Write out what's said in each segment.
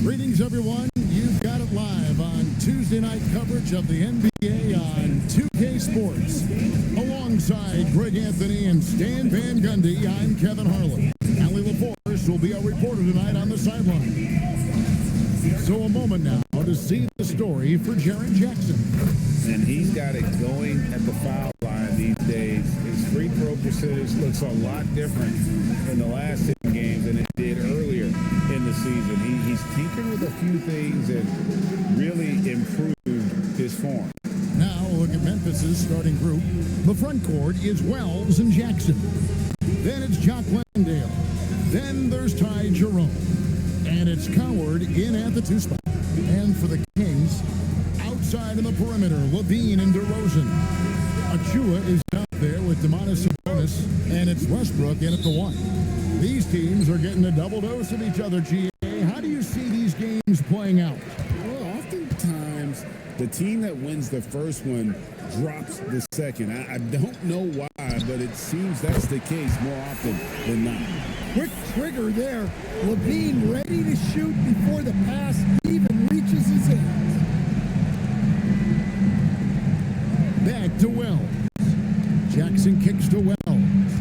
Greetings, everyone. You've got it live on Tuesday night coverage of the NBA on 2K Sports. Alongside Greg Anthony and Stan Van Gundy, I'm Kevin Harlan. Allie LaForce will be our reporter tonight on the sideline. So a moment now to see the story for Jaren Jackson. And he's got it going at the foul line these days. His free throw percentage looks a lot different in the last 10 games than it did earlier in the season. He's tinkered with a few things and really improved his form. Now look at Memphis's starting group. The front court is Wells and Jackson. Then it's Jock Landale. Then there's Ty Jerome. And it's Coward in at the 2 spot. And for the Kings, outside in the perimeter, Levine and DeRozan. Achua is out there with Domantas Sabonis, and it's Westbrook in at the 1. These teams are getting a double dose of each other, GA. How do you see these games playing out? Well, oftentimes the team that wins the first one drops the second. I don't know why, but it seems that's the case more often than not. Quick trigger there. Levine ready to shoot before the pass even reaches his hands. Back to Wells. Jackson kicks to Wells.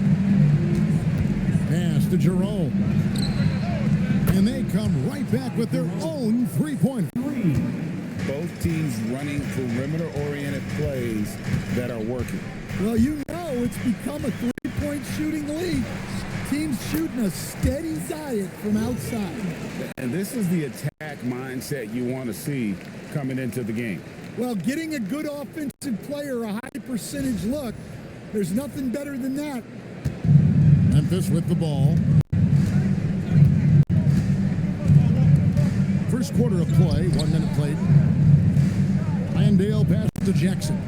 Pass to Jerome. And they come right back with their own three-pointer. Both teams running perimeter-oriented plays that are working. Well, you know it's become a three-point shooting league. Teams shooting a steady diet from outside. And this is the attack mindset you want to see coming into the game. Well, getting a good offensive player a high percentage look, there's nothing better than that. Memphis with the ball. First quarter of play, 1 minute played. Landale pass to Jackson.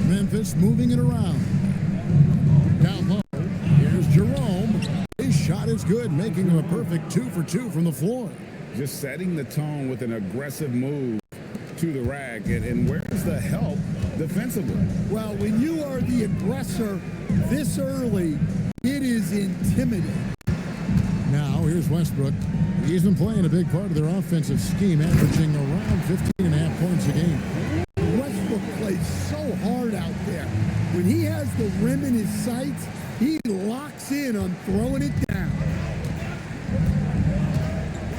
Memphis moving it around. Down low, here's Jerome. His shot is good, making him a perfect 2 for 2 from the floor. Just setting the tone with an aggressive move to the rack. And where's the help defensively? Well, when you are the aggressor this early, it is intimidating. Now, here's Westbrook. He's been playing a big part of their offensive scheme, averaging around 15.5 points a game. Westbrook plays so hard out there. When he has the rim in his sights, he locks in on throwing it down.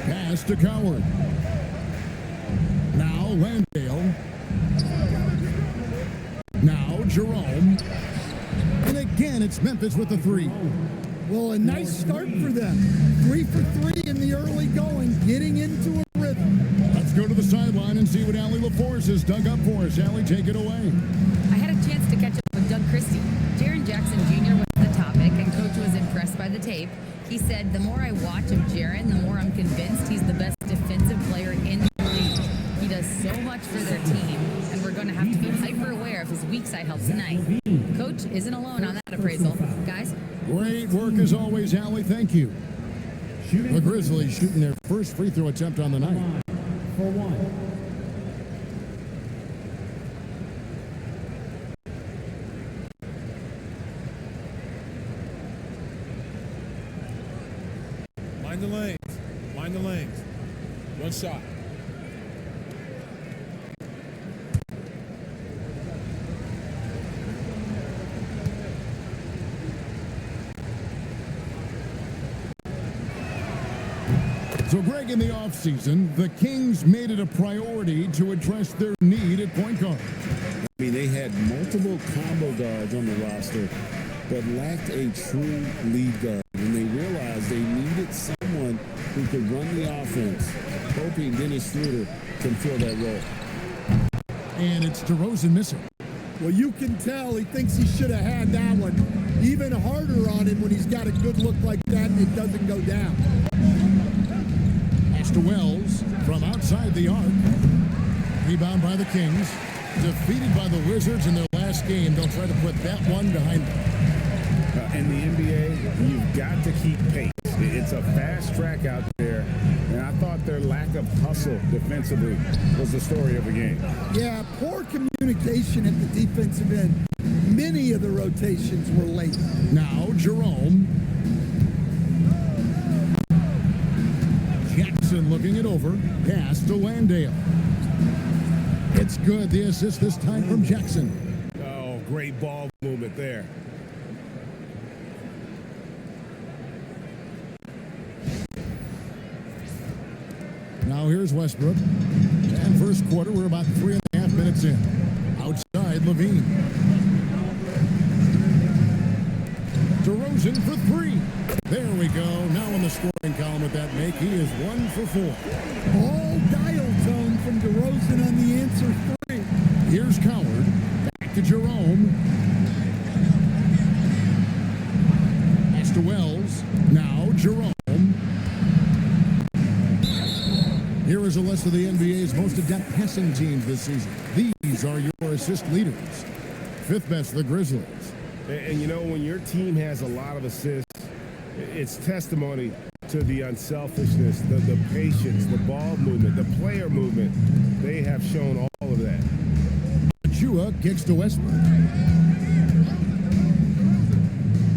Pass to Coward. Now Landale. Now Jerome. And again, it's Memphis with the 3. Well, a nice start for them. 3 for 3 in the early going, getting into a rhythm. Let's go to the sideline and see what Allie LaForce has dug up for us. Allie, take it away. I had a chance to catch up with Doug Christie. Jaren Jackson Jr. was the topic, and Coach was impressed by the tape. He said, the more I watch of Jaren, the more I'm convinced he's the best defensive player in the league. He does so much for their team, and we're going to have to be hyper-aware of his weak side help tonight. Coach isn't alone on that appraisal. Guys? Great work as always, Allie. Thank you. The Grizzlies shooting their first free throw attempt on the night. For 1. Mind the lanes. Mind the lanes. 1 shot. So, Greg, in the offseason, the Kings made it a priority to address their need at point guard. I mean, they had multiple combo guards on the roster, but lacked a true lead guard. And they realized they needed someone who could run the offense, hoping Dennis Schroeder can fill that role. And it's DeRozan missing. Well, you can tell he thinks he should have had that one. Even harder on him when he's got a good look like that and it doesn't go down. To Wells from outside the arc. Rebound by the Kings. Defeated by the Wizards in their last game. They'll try to put that one behind them. In the NBA, you've got to keep pace. It's a fast track out there, and I thought their lack of hustle defensively was the story of the game. Yeah, poor communication at the defensive end. Many of the rotations were late. Now Jerome. Jackson looking it over. Pass to Landale. It's good. The assist this time from Jackson. Oh, great ball movement there. Now here's Westbrook. And first quarter, we're about 3.5 minutes in. Outside, Levine. DeRozan for three. There we go. Now in the scoring column with that make, he is 1 for 4. All dial tone from DeRozan on the answer three. Here's Coward. Back to Jerome. Pass to Wells. Now Jerome. Here is a list of the NBA's most adept passing teams this season. These are your assist leaders. Fifth best, the Grizzlies. And you know, when your team has a lot of assists, it's testimony to the unselfishness, the patience, the ball movement, the player movement. They have shown all of that. Chua kicks to Westbrook.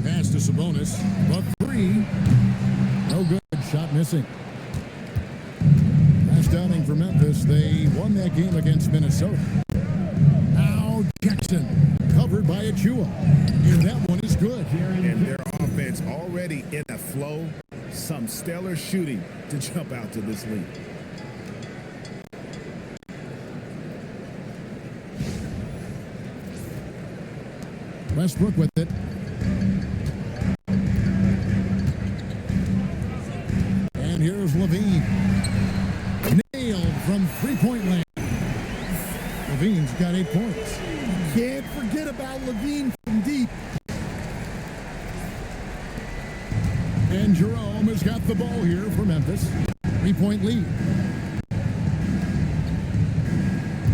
Pass to Sabonis. But three. No good. Shot missing. Last outing for Memphis. They won that game against Minnesota. Now Jackson. Covered by Chua. And that one is good. And their offense already in a flow. Some stellar shooting to jump out to this lead. Westbrook with it. And here's Levine. Nailed from three-point land. Levine's got 8 points. Can't forget about Levine from deep. And Jerome has got the ball here for Memphis. 3-point lead.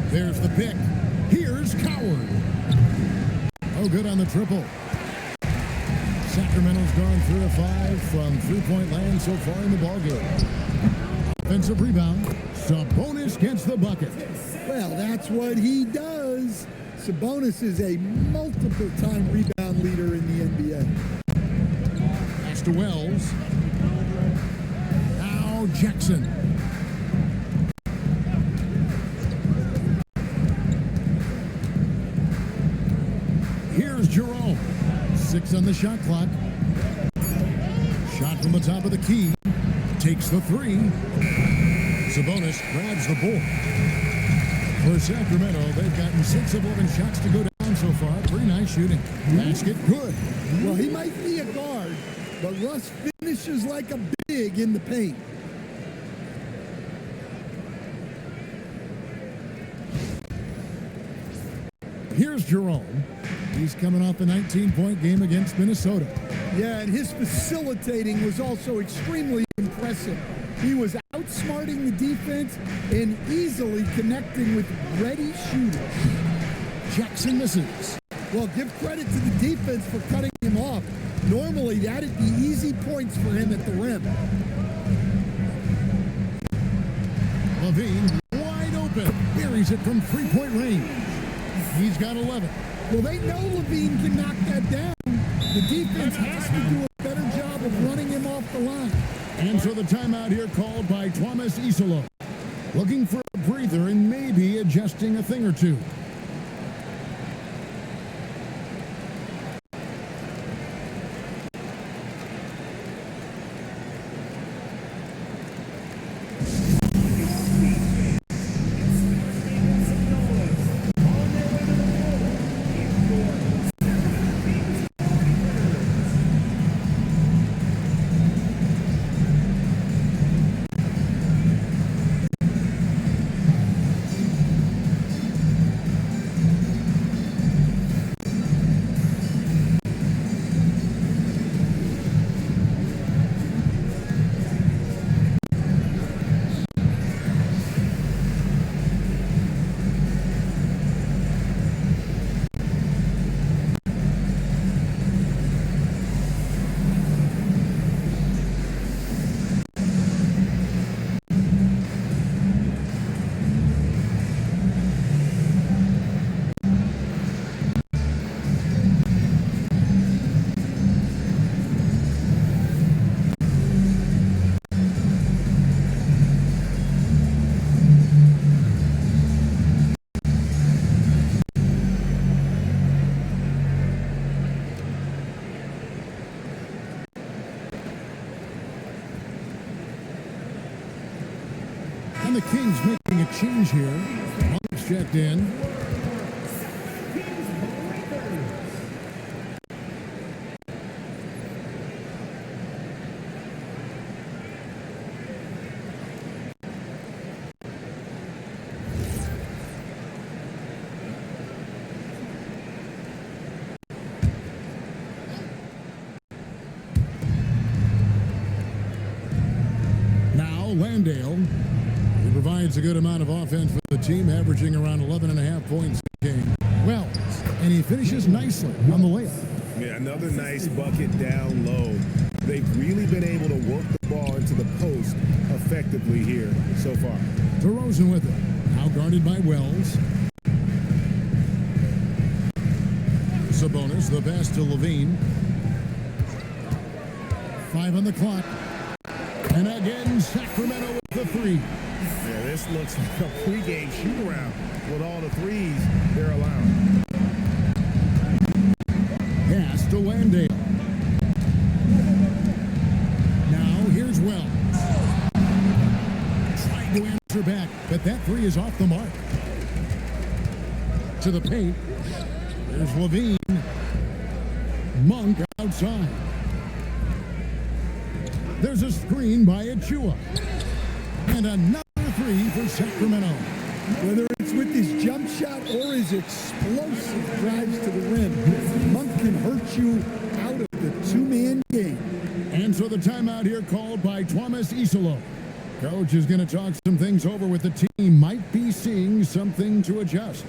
There's the pick. Here's Coward. Oh, good on the triple. Sacramento's gone 3 of 5 from three-point land so far in the ballgame. Offensive rebound. Sabonis gets the bucket. Well, that's what he does. Sabonis is a multiple-time rebound leader in the NBA. Pass to Wells. Now Jackson. Here's Jerome. 6 on the shot clock. Shot from the top of the key. Takes the three. Sabonis grabs the board. For Sacramento, they've gotten 6 of 11 shots to go down so far. Pretty nice shooting. Basket good. Well, he might be a guard, but Russ finishes like a big in the paint. Here's Jerome. He's coming off a 19-point game against Minnesota. Yeah, and his facilitating was also extremely impressive. He was outsmarting the defense and easily connecting with ready shooters. Jackson misses. Well, give credit to the defense for cutting him off. Normally, that'd be easy points for him at the rim. Levine wide open. Buries it from three-point range. He's got 11. Well, they know Levine can knock that down. The defense has to do a better job of running him off the line. And so the timeout here called by Thomas Isolo. Looking for a breather and maybe adjusting a thing or two. And the Kings making a change here. Monk's checked in. Landale, he provides a good amount of offense for the team, averaging around 11.5 points a game. Wells, and he finishes nicely on the layup. Yeah, another nice bucket down low. They've really been able to work the ball into the post effectively here so far. DeRozan with it, now guarded by Wells. Sabonis, the pass to Levine. 5 on the clock. And again, Sacramento with the three. Yeah, this looks like a pregame shoot-around with all the threes they're allowing. Pass to Landale. Now here's Wells. Trying to answer back, but that three is off the mark. To the paint. There's Levine. Monk outside. There's a screen by Achua. And another three for Sacramento. Whether it's with his jump shot or his explosive drives to the rim, Monk can hurt you out of the two-man game. And so the timeout here called by Thomas Isolo. Coach is going to talk some things over with the team. Might be seeing something to adjust.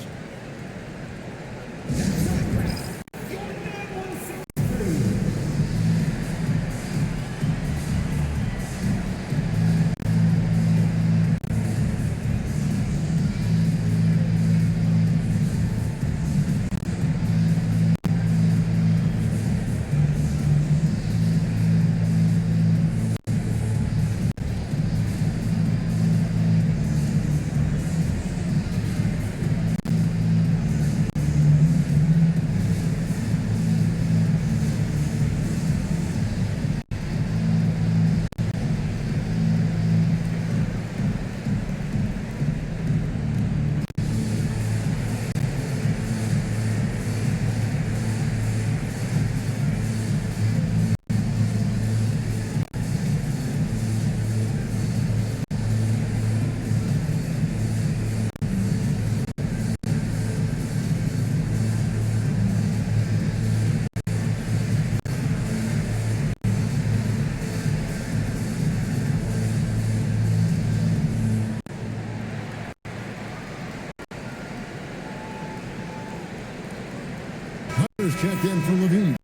Checked in for Levine.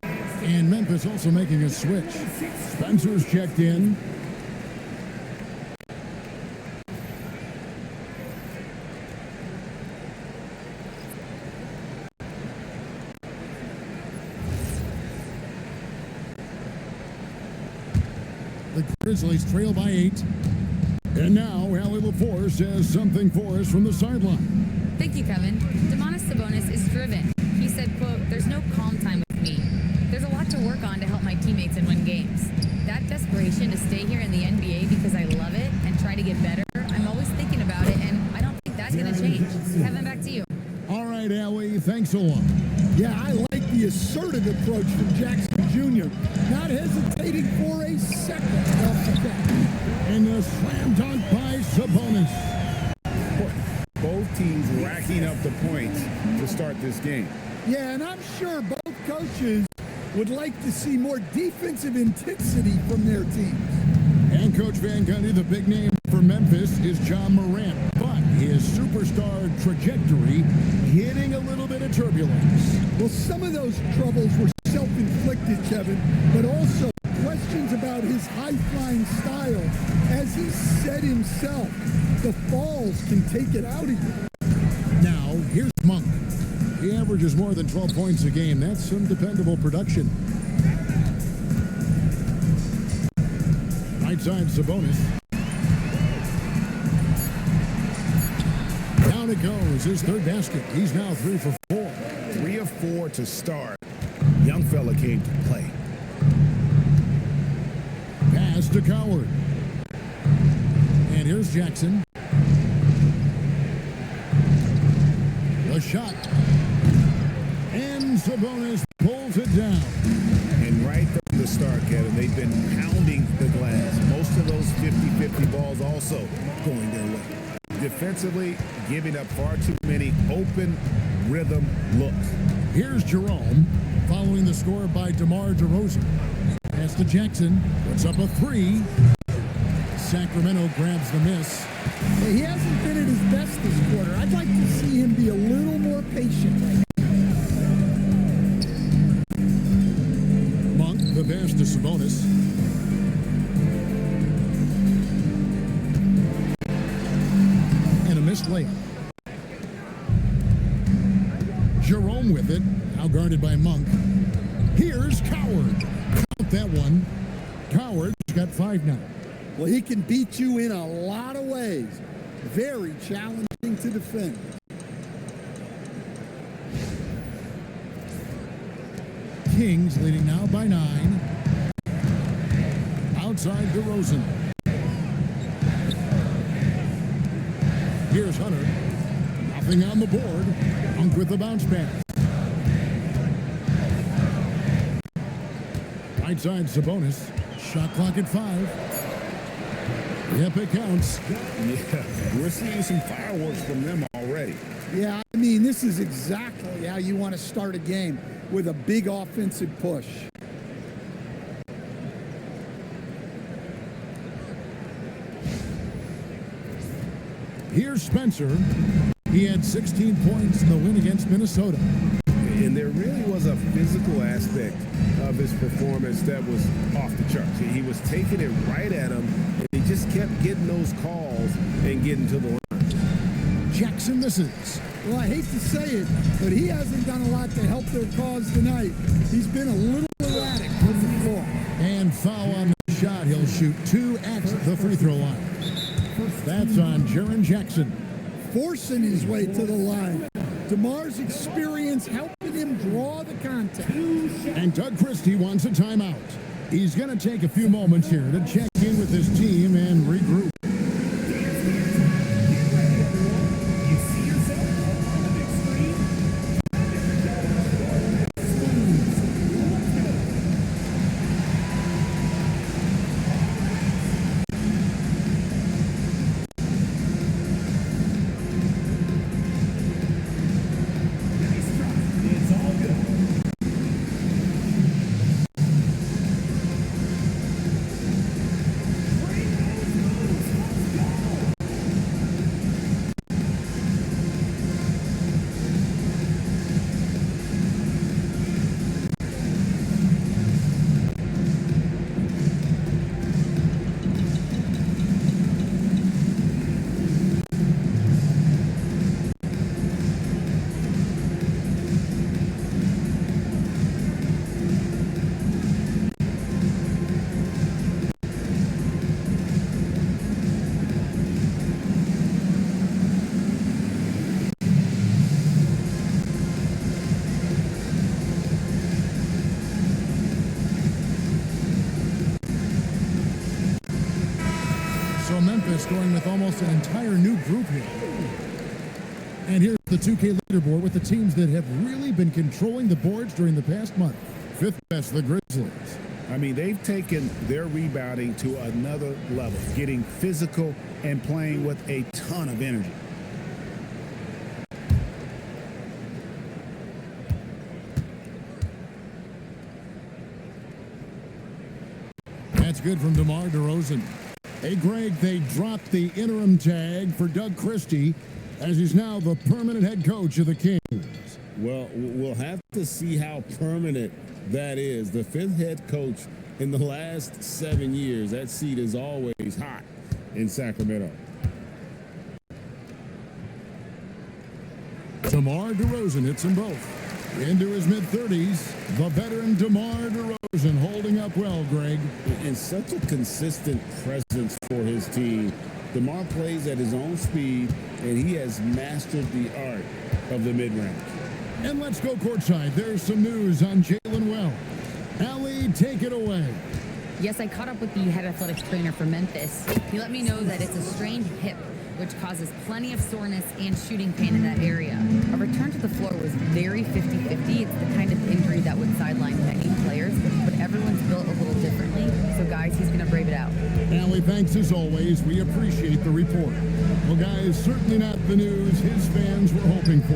And Memphis also making a switch. Spencer's checked in. The Grizzlies trail by 8. And now Allie LaForce says something for us from the sideline. Thank you, Kevin. Domantas Sabonis is driven. He said, quote, "There's no calm time with me. There's a lot to work on to help my teammates and win games. That desperation to stay here in the NBA because I love it and try to get better, I'm always thinking about it, and I don't think that's going to change." Kevin, back to you. All right, Allie, thanks a lot. Yeah, I like the assertive approach from Jackson Jr., not hesitating for a second off the bat. And the slam dunk by Sabonis. Both teams racking up the points to start this game. Yeah, and I'm sure both coaches would like to see more defensive intensity from their teams. And Coach Van Gundy, the big name for Memphis is John Morant, but his superstar trajectory hitting a little bit of turbulence. Well, some of those troubles were self-inflicted, Kevin, but also questions about his high-flying style. As he said himself, the falls can take it out of you. Now, here's Monk. He averages more than 12 points a game. That's some dependable production. Right side, Sabonis. Down it goes, his third basket. He's now 3 for 4. 3 of 4 to start. Young fella came to play. Pass to Coward. And here's Jackson. The shot. And Sabonis pulls it down. And right from the start, Kevin, they've been pounding the glass. Most of those 50-50 balls also going their way. Defensively, giving up far too many open rhythm looks. Here's Jerome, following the score by DeMar DeRozan. Pass to Jackson, puts up a three. Sacramento grabs the miss. He hasn't been at his best this quarter. I'd like to see him be a little more patient right now. Monk, the pass to Sabonis. And a missed layup. Jerome with it, now guarded by Monk. Here's Coward. Count that one. Coward's got 5 now. Well, he can beat you in a lot of ways. Very challenging to defend. Kings leading now by 9. Outside DeRozan. Here's Hunter. Nothing on the board. Monk with the bounce pass. Right side Sabonis. Shot clock at 5. Yep, it counts. Yeah, we're seeing some fireworks from them already. Yeah, I mean, this is exactly how you want to start a game, with a big offensive push. Here's Spencer. He had 16 points in the win against Minnesota. And there really was a physical aspect of his performance that was off the charts. He was taking it right at him, and he just kept getting those calls and getting to the line. Jackson misses. Well, I hate to say it, but he hasn't done a lot to help their cause tonight. He's been a little erratic with the floor. And foul on the shot. He'll shoot 2 at the free throw line. That's on Jaren Jackson. Forcing his way to the line. DeMar's experience helping him draw the contest. And Doug Christie wants a timeout. He's going to take a few moments here to check in with his team and regroup. So Memphis going with almost an entire new group here. And here's the 2K leaderboard with the teams that have really been controlling the boards during the past month. 5th best, the Grizzlies. I mean, they've taken their rebounding to another level, getting physical and playing with a ton of energy. That's good from DeMar DeRozan. Hey, Greg, they dropped the interim tag for Doug Christie as he's now the permanent head coach of the Kings. Well, we'll have to see how permanent that is. The 5th head coach in the last 7 years. That seat is always hot in Sacramento. DeMar DeRozan hits them both. Into his mid-30s, the veteran DeMar DeRozan holding up well, Greg. And such a consistent presence for his team. DeMar plays at his own speed, and he has mastered the art of the mid-range. And let's go courtside. There's some news on Jalen Well. Allie, take it away. Yes, I caught up with the head athletics trainer for Memphis. He let me know that it's a strained hip. which causes plenty of soreness and shooting pain in that area. A return to the floor was very 50-50. It's the kind of injury that would sideline many players, but everyone's built a little differently. So, guys, he's going to brave it out. Allie, thanks as always. We appreciate the report. Well, guys, certainly not the news his fans were hoping for.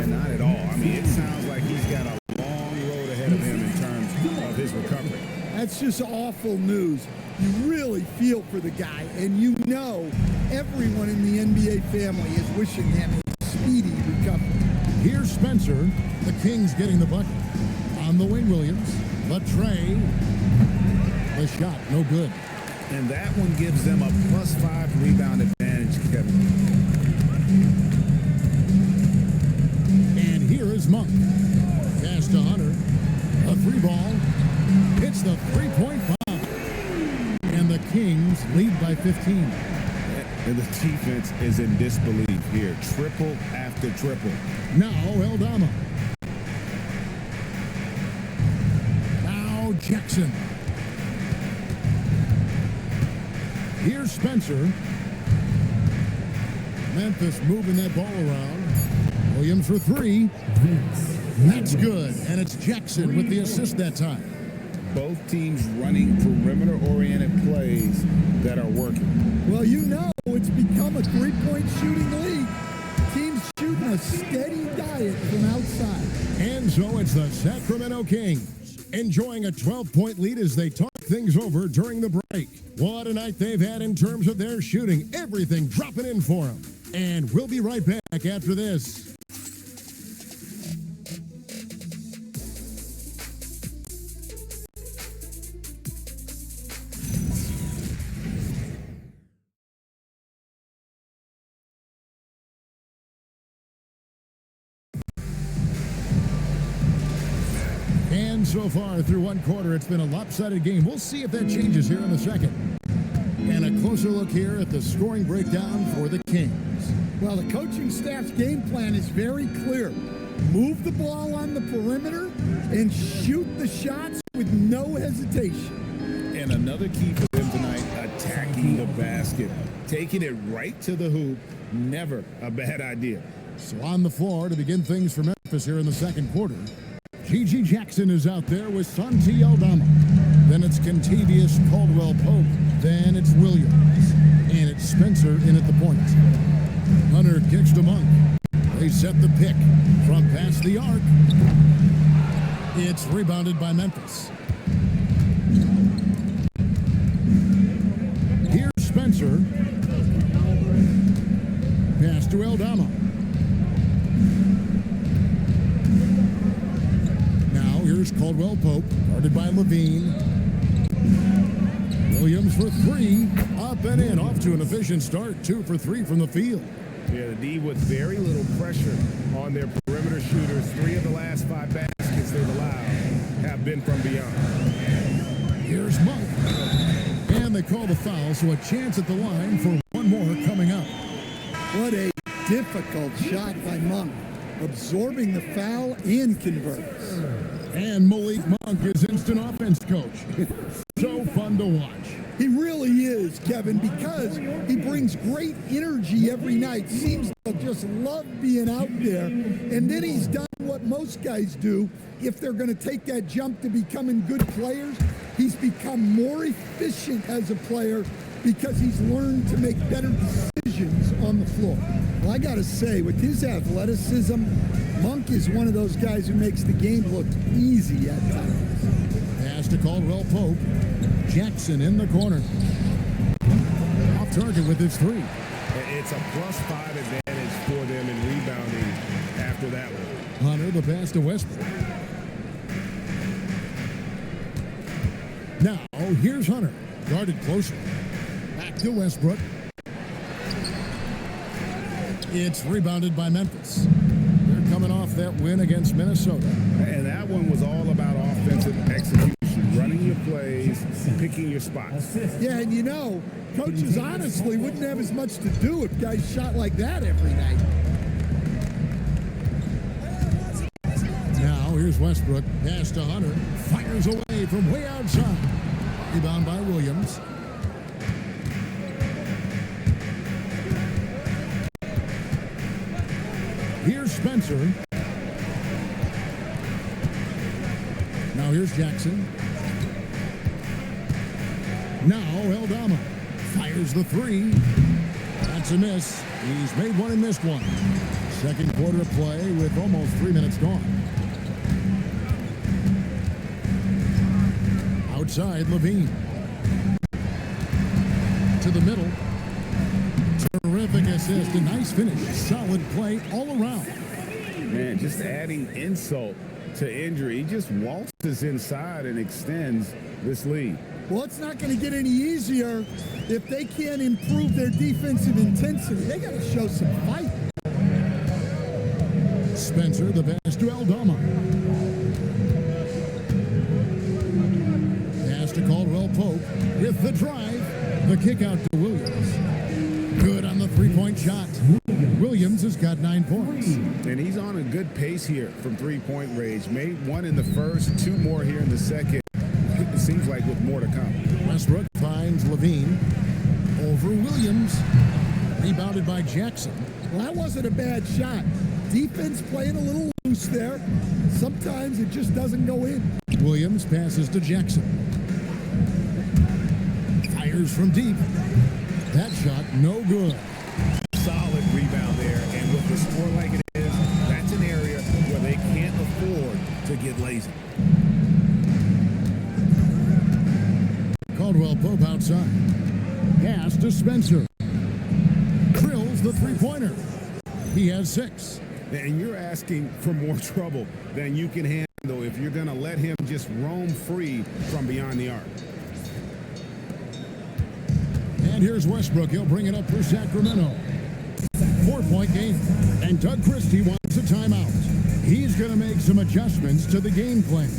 And not at all. I mean, it sounds like he's got a long road ahead of him in terms of his recovery. That's just awful news. You really feel for the guy, and you know everyone in the NBA family is wishing him a speedy recovery. Here's Spencer. The Kings getting the bucket. On the wing, Williams. Latrey. The shot, no good. And that one gives them a +5 rebound advantage, Kevin. And here is Monk. Pass to Hunter. A 3-ball. Hits the three-point bomb. And the Kings lead by 15. And the defense is in disbelief here. Triple after triple. Now Eldama. Now Jackson. Here's Spencer. Memphis moving that ball around. Williams for 3. That's good. And it's Jackson with the assist that time. Both teams running perimeter-oriented plays that are working. Well, you know it's become a three-point shooting league. Teams shooting a steady diet from outside. And so it's the Sacramento Kings enjoying a 12-point lead as they talk things over during the break. What a night they've had in terms of their shooting. Everything dropping in for them. And we'll be right back after this. And so far through one quarter, it's been a lopsided game. We'll see if that changes here in the second. And a closer look here at the scoring breakdown for the Kings. Well, the coaching staff's game plan is very clear. Move the ball on the perimeter and shoot the shots with no hesitation. And another key for them tonight, attacking the basket. Taking it right to the hoop, never a bad idea. So on the floor to begin things for Memphis here in the second quarter. G.G. Jackson is out there with Santi Aldama. Then it's Contavious Caldwell-Pope. Then it's Williams. And it's Spencer in at the point. Hunter kicks to Monk. They set the pick from past the arc. It's rebounded by Memphis. Here's Spencer. Pass to Aldama. Here's Caldwell-Pope, guarded by Levine. Williams for 3, up and in, off to an efficient start, 2 for 3 from the field. Yeah, the D with very little pressure on their perimeter shooters. 3 of the last 5 baskets they've allowed have been from beyond. Here's Monk. And they call the foul, so a chance at the line for one more coming up. What a difficult shot by Monk, absorbing the foul and converts. And Malik Monk is instant offense coach. So fun to watch. He really is, Kevin, because he brings great energy every night. Seems to just love being out there. And then he's done what most guys do. If they're going to take that jump to becoming good players, he's become more efficient as a player because he's learned to make better decisions on the floor. Well, I got to say, with his athleticism, Monk is one of those guys who makes the game look easy at times. Pass to Caldwell-Pope. Jackson in the corner. Off target with his 3. It's a +5 advantage for them in rebounding after that one. Hunter, the pass to Westbrook. Now, here's Hunter. Guarded closer. Back to Westbrook. It's rebounded by Memphis. They're coming off that win against Minnesota. And that one was all about offensive execution, running your plays, picking your spots. Yeah, and you know, coaches honestly wouldn't have as much to do if guys shot like that every night. Now, here's Westbrook. Pass to Hunter. Fires away from way outside. Rebound by Williams. Here's Spencer. Now here's Jackson. Now Eldama fires the three. That's a miss. He's made one and missed one. Second quarter of play with almost 3 minutes gone. Outside, Levine. To the middle. Terrific assist. A nice finish. Solid play all around. Man, just adding insult to injury. He just waltzes inside and extends this lead. Well, it's not going to get any easier if they can't improve their defensive intensity. They got to show some fight. Spencer, the pass to Eldama. Pass to Caldwell Pope with the drive. The kick out to Williams. Good on the three-point shot. Williams has got 9 points. And he's on a good pace here from three-point range. Made one in the first, two more here in the second. It seems like with more to come. Westbrook finds Levine. Over Williams. Rebounded by Jackson. Well, that wasn't a bad shot. Defense playing a little loose there. Sometimes it just doesn't go in. Williams passes to Jackson. Fires from deep. That shot, no good. Solid rebound there. And with the score like it is, that's an area where they can't afford to get lazy. Caldwell Pope outside. Pass to Spencer. Drills the three-pointer. He has 6. And you're asking for more trouble than you can handle if you're going to let him just roam free from beyond the arc. And here's Westbrook. He'll bring it up for Sacramento. 4-point game. And Doug Christie wants a timeout. He's going to make some adjustments to the game plan.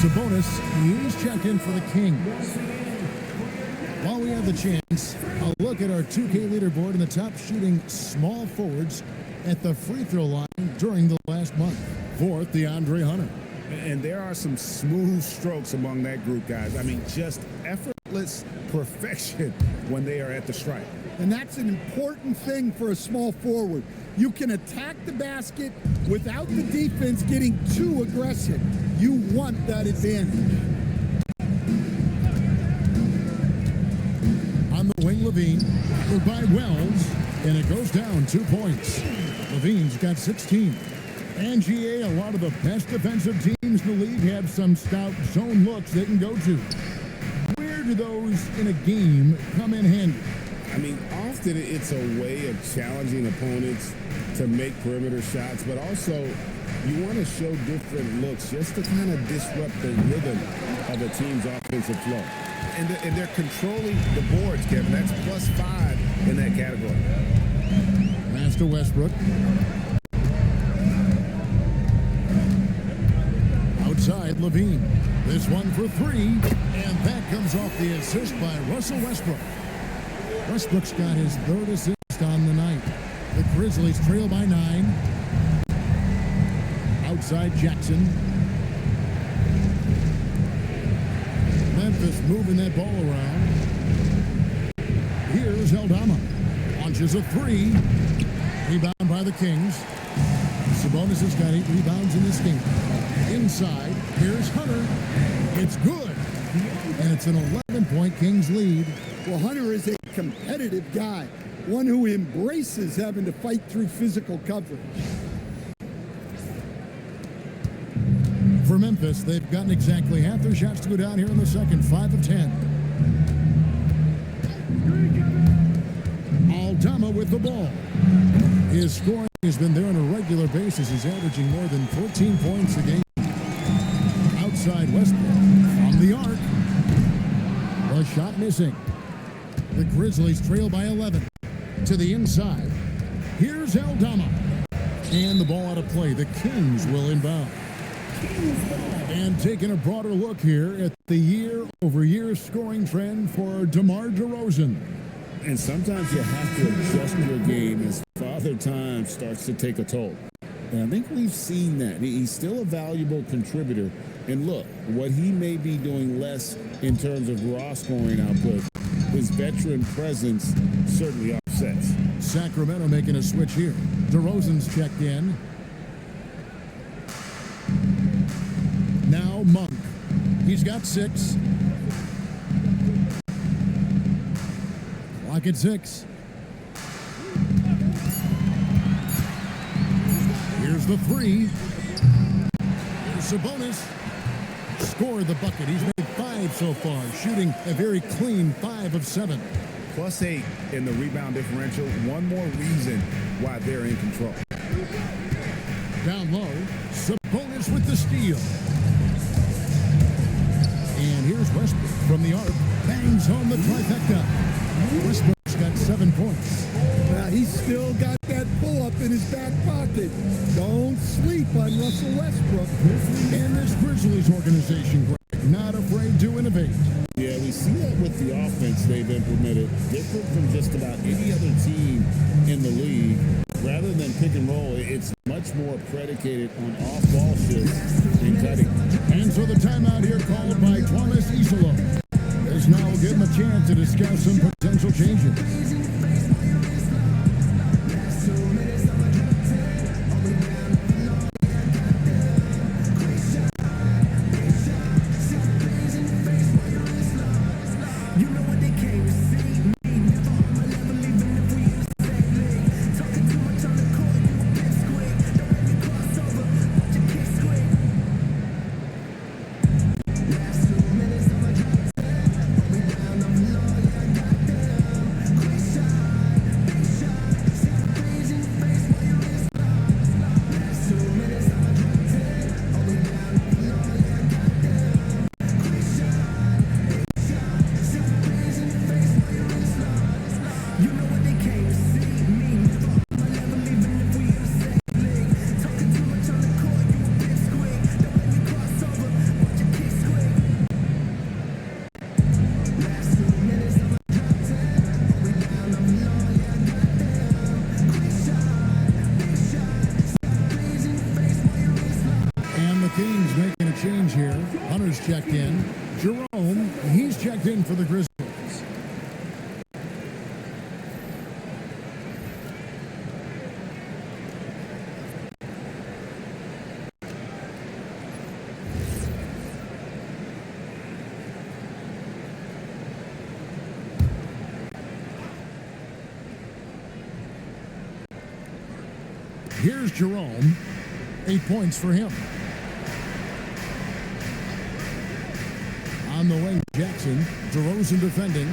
Sabonis, he's checked in for the Kings. While we have the chance, a look at our 2K leaderboard and the top shooting small forwards at the free throw line during the last month. 4th, DeAndre Hunter. And there are some smooth strokes among that group, guys. I mean, just effortless perfection when they are at the stripe. And that's an important thing for a small forward. You can attack the basket without the defense getting too aggressive. You want that advantage. On the wing, Levine, by Wells, and it goes down 2 points. Levine's got 16. And GA, a lot of the best defensive teams in the league have some stout zone looks they can go to. Where do those in a game come in handy? I mean, often it's a way of challenging opponents to make perimeter shots, but also you want to show different looks just to kind of disrupt the rhythm of a team's offensive flow. And they're controlling the boards, Kevin. That's +5 in that category. Pass to Westbrook. Outside, Levine. This one for 3, and that comes off the assist by Russell Westbrook. Westbrook's got his 3rd assist on the night. The Grizzlies trail by 9. Outside, Jackson. Memphis moving that ball around. Here's Here's Eldama. Launches a three. Rebound by the Kings. Sabonis has got 8 rebounds in this game. Inside, here's Hunter. It's good. And it's an 11-point Kings lead. Well, Hunter is a competitive guy, one who embraces having to fight through physical coverage. For Memphis, they've gotten exactly half their shots to go down here in the second, 5 of 10. Aldama with the ball. His scoring has been there on a regular basis. He's averaging more than 14 points a game. Outside Westbrook from the arc. A shot missing. The Grizzlies trail by 11. To the inside. Here's Aldama. And the ball out of play. The Kings will inbound. And taking a broader look here at the year-over-year scoring trend for DeMar DeRozan. And sometimes you have to adjust your game as Father Time starts to take a toll. And I think we've seen that. He's still a valuable contributor. And look, what he may be doing less in terms of raw scoring output, his veteran presence certainly offsets. Sacramento making a switch here. DeRozan's checked in. Now Monk. He's got 6. Clock at 6. Here's the 3. Here's Sabonis. Scored the bucket. He's made 5 so far, shooting a very clean 5 of 7. +8 in the rebound differential. One more reason why they're in control. Down low, Sabonis with the steal. And here's Westbrook from the arc. Bangs home the trifecta. Westbrook's got 7 points. Now, he's still got that pull-up in his back pocket. Don't sleep on Russell Westbrook. And this Grizzlies organization, Greg, not afraid to innovate. Yeah, we see that with the offense they've implemented. Different from just about any other team in the league. Rather than pick and roll, it's much more predicated on off-ball shifts and cutting. And so the timeout here called by Thomas Isolo. This now will give him a chance to discuss some potential changes. Kings making a change here. Hunter's checked in. Jerome, he's checked in for the Grizzlies. Here's Jerome. 8 points for him. On the wing, Jackson. DeRozan defending.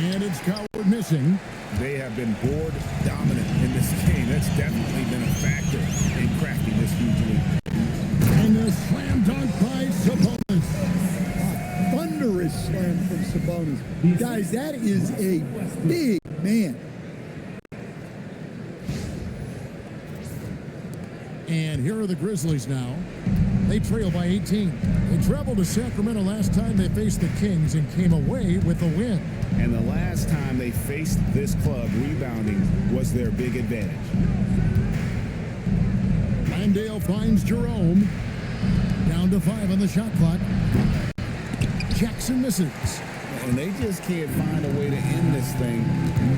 And it's Coward missing. They have been board dominant in this game. That's definitely been a factor in cracking this huge lead. And a slam dunk by Sabonis. A thunderous slam from Sabonis. Guys, that is a big man. And here are the Grizzlies now. They trail by 18. They traveled to Sacramento last time they faced the Kings and came away with a win. And the last time they faced this club, rebounding was their big advantage. Landale finds Jerome. Down to 5 on the shot clock. Jackson misses. and they just can't find a way to end this thing.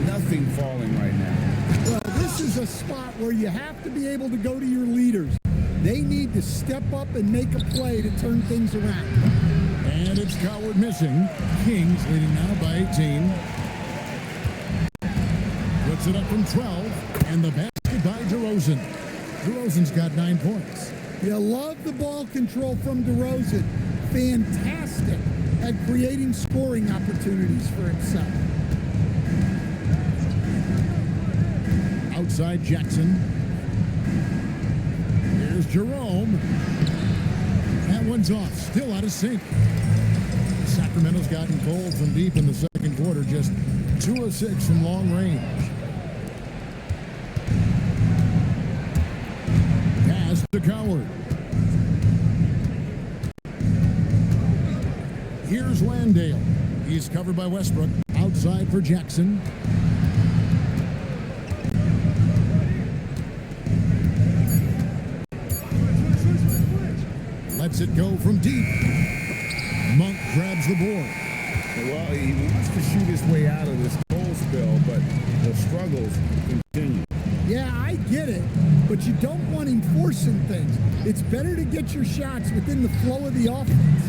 Nothing falling right now. Well, this is a spot where you have to be able to go to your leaders. They need to step up and make a play to turn things around. And it's Coward missing. Kings leading now by 18. Puts it up from 12, and the basket by DeRozan. DeRozan's got 9 points. You love the ball control from DeRozan. Fantastic at creating scoring opportunities for himself. Outside Jackson. Here's Jerome. That one's off. Still out of sync. Sacramento's gotten cold from deep in the second quarter. Just 2 of 6 from long range. Pass to Coward. Here's Landale. He's covered by Westbrook. Outside for Jackson. Lets it go from deep. Monk grabs the board. Well, he wants to shoot his way out of this cold spell, but the struggles continue. Yeah, I get it, but you don't want him forcing things. It's better to get your shots within the flow of the offense.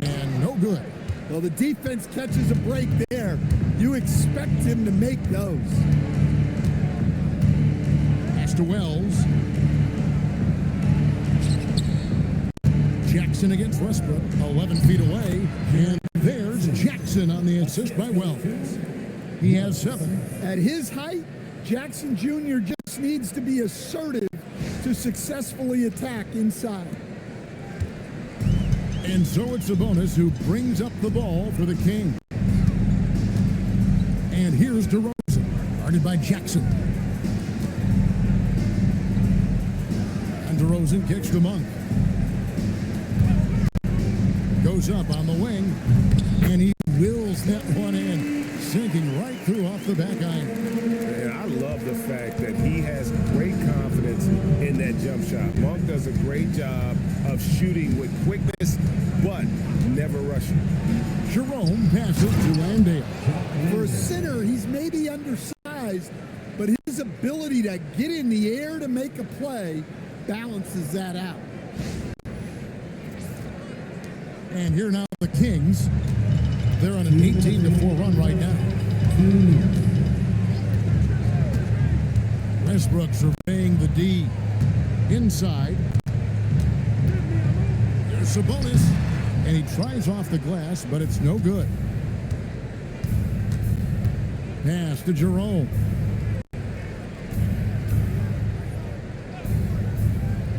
And no good. Well, the defense catches a break there. You expect him to make those. Pass to Wells. Jackson against Westbrook, 11 feet away. And there's Jackson on the assist by Wells. He has 7. At his height, Jackson Jr. just needs to be assertive to successfully attack inside. And so it's Sabonis who brings up the ball for the King. And here's DeRozan, guarded by Jackson. And DeRozan kicks to Monk. Goes up on the wing, and he wills that one in, sinking right through off the back iron. And I love the fact that he has great confidence in that jump shot. Monk does a great job of shooting with quickness, but never rushing. Jerome passes to Landale. For a center, he's maybe undersized, but his ability to get in the air to make a play balances that out. And here now the Kings. They're on an 18-4 run right now. Westbrook surveying the D inside. There's Sabonis, and he tries off the glass, but it's no good. Pass to Jerome.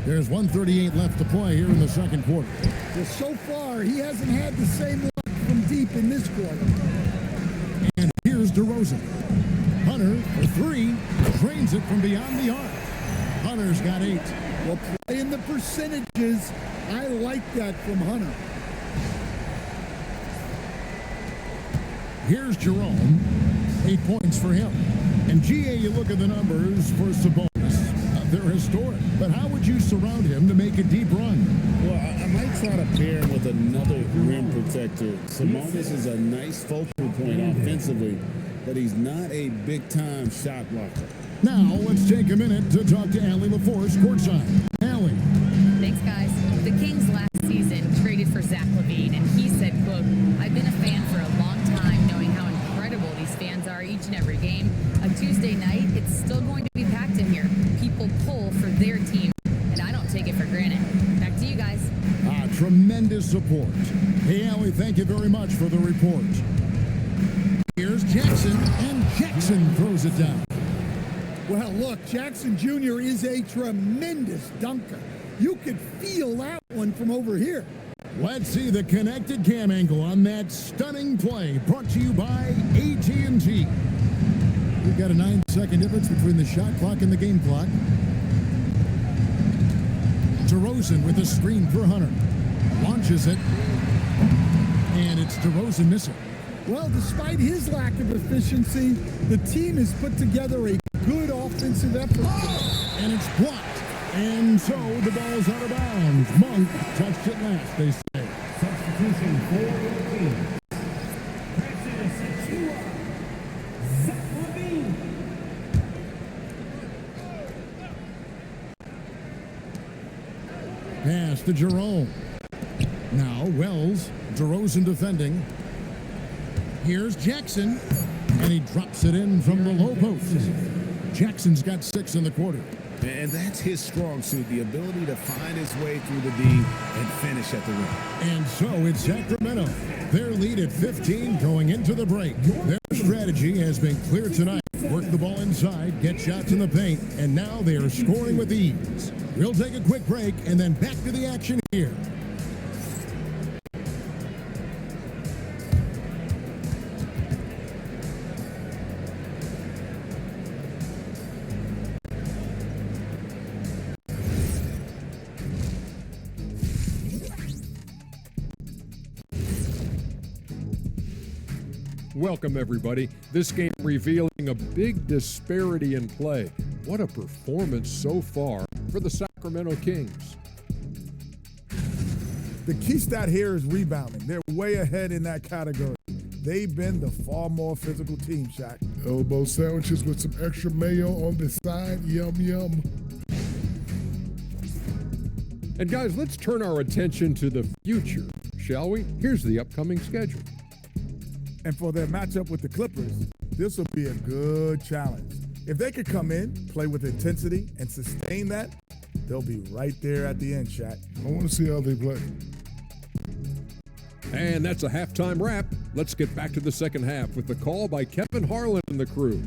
There's 1:38 left to play here in the second quarter. Well, so far, he hasn't had the same luck from deep in this quarter. And here's DeRozan. Hunter for 3, drains it from beyond the arc. Hunter's got 8. Well, playing the percentages, I like that from Hunter. Here's Jerome. 8 points for him. And GA, you look at the numbers for Sabonis. They're historic. But how would you surround him to make a deep run? Well, I might try to pair him with another rim protector. Sabonis is a nice focal point offensively, but he's not a big-time shot blocker. Now, let's take a minute to talk to Allie LaForce courtside. Allie. Thanks, guys. The Kings last season traded for Zach LaVine, and he said, quote, "I've been a fan for a long time, knowing how incredible these fans are each and every game. A Tuesday night, it's still going to be packed in here. People pull for their team, and I don't take it for granted." Back to you guys. Tremendous support. Hey, Allie, thank you very much for the report. Here's Jackson, and Jackson throws it down. Well, look, Jackson Jr. is a tremendous dunker. You could feel that one from over here. Let's see the connected cam angle on that stunning play, brought to you by AT&T. We've got a 9-second difference between the shot clock and the game clock. DeRozan with a screen for Hunter. Launches it, and it's DeRozan missing. Well, despite his lack of efficiency, the team has put together a good offensive effort. And it's blocked. And so the ball's out of bounds. Monk touched it last, they say. Substitution for the Kings. Pass to Jerome. Now Wells, DeRozan defending. Here's Jackson, and he drops it in from the low post. Jackson's got 6 in the quarter. And that's his strong suit, the ability to find his way through the D and finish at the rim. And so it's Sacramento. Their lead at 15 going into the break. Their strategy has been clear tonight. Work the ball inside, get shots in the paint, and now they are scoring with ease. We'll take a quick break and then back to the action here. Welcome, everybody. This game revealing a big disparity in play. What a performance so far for the Sacramento Kings. The key stat here is rebounding. They're way ahead in that category. They've been the far more physical team, Shaq. Elbow sandwiches with some extra mayo on the side. Yum, yum. And guys, let's turn our attention to the future, shall we? Here's the upcoming schedule. And for their matchup with the Clippers, this will be a good challenge. If they could come in, play with intensity, and sustain that, they'll be right there at the end, Shaq. I want to see how they play. And that's a halftime wrap. Let's get back to the second half with the call by Kevin Harlan and the crew.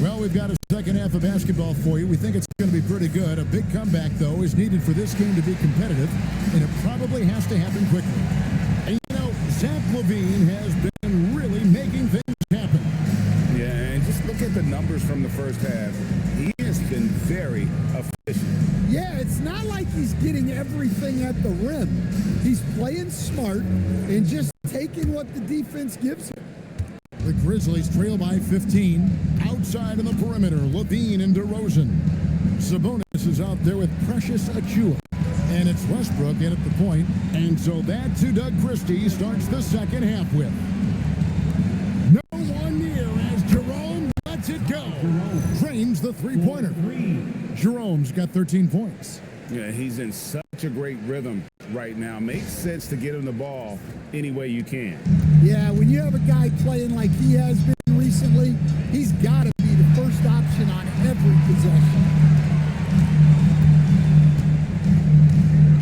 Well, we've got a second half of basketball for you. We think it's going to be pretty good. A big comeback, though, is needed for this game to be competitive, and it probably has to happen quickly. And, you know, Zach LaVine has been really making things happen. Yeah, and just look at the numbers from the first half. He has been very efficient. Yeah, it's not like he's getting everything at the rim. He's playing smart and just taking what the defense gives him. The Grizzlies trail by 15. Outside on the perimeter, LaVine and DeRozan. Sabonis is out there with Precious Achiuwa. And it's Westbrook in at the point. And so that's who Doug Christie starts the second half with. No one near as Jerome lets it go. Drains the three-pointer. Jerome's got 13 points. Yeah, he's in such a great rhythm right now. Makes sense to get him the ball any way you can. Yeah, when you have a guy playing like he has been recently, he's got to be the first option on every possession.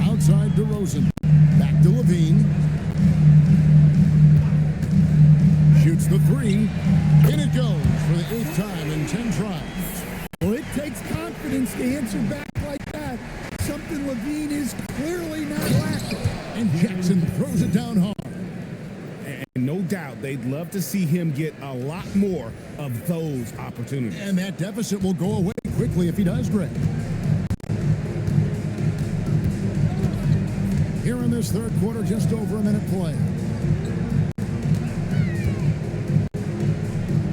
Outside DeRozan. Back to LaVine. Shoots the three. In it goes for the 8th time in 10 tries. Well, it takes confidence to answer back like that. Something LaVine is clearly not lacking. And Jackson throws it down hard. And no doubt they'd love to see him get a lot more of those opportunities. And that deficit will go away quickly if he does, Greg. Here in this third quarter, just over a minute play.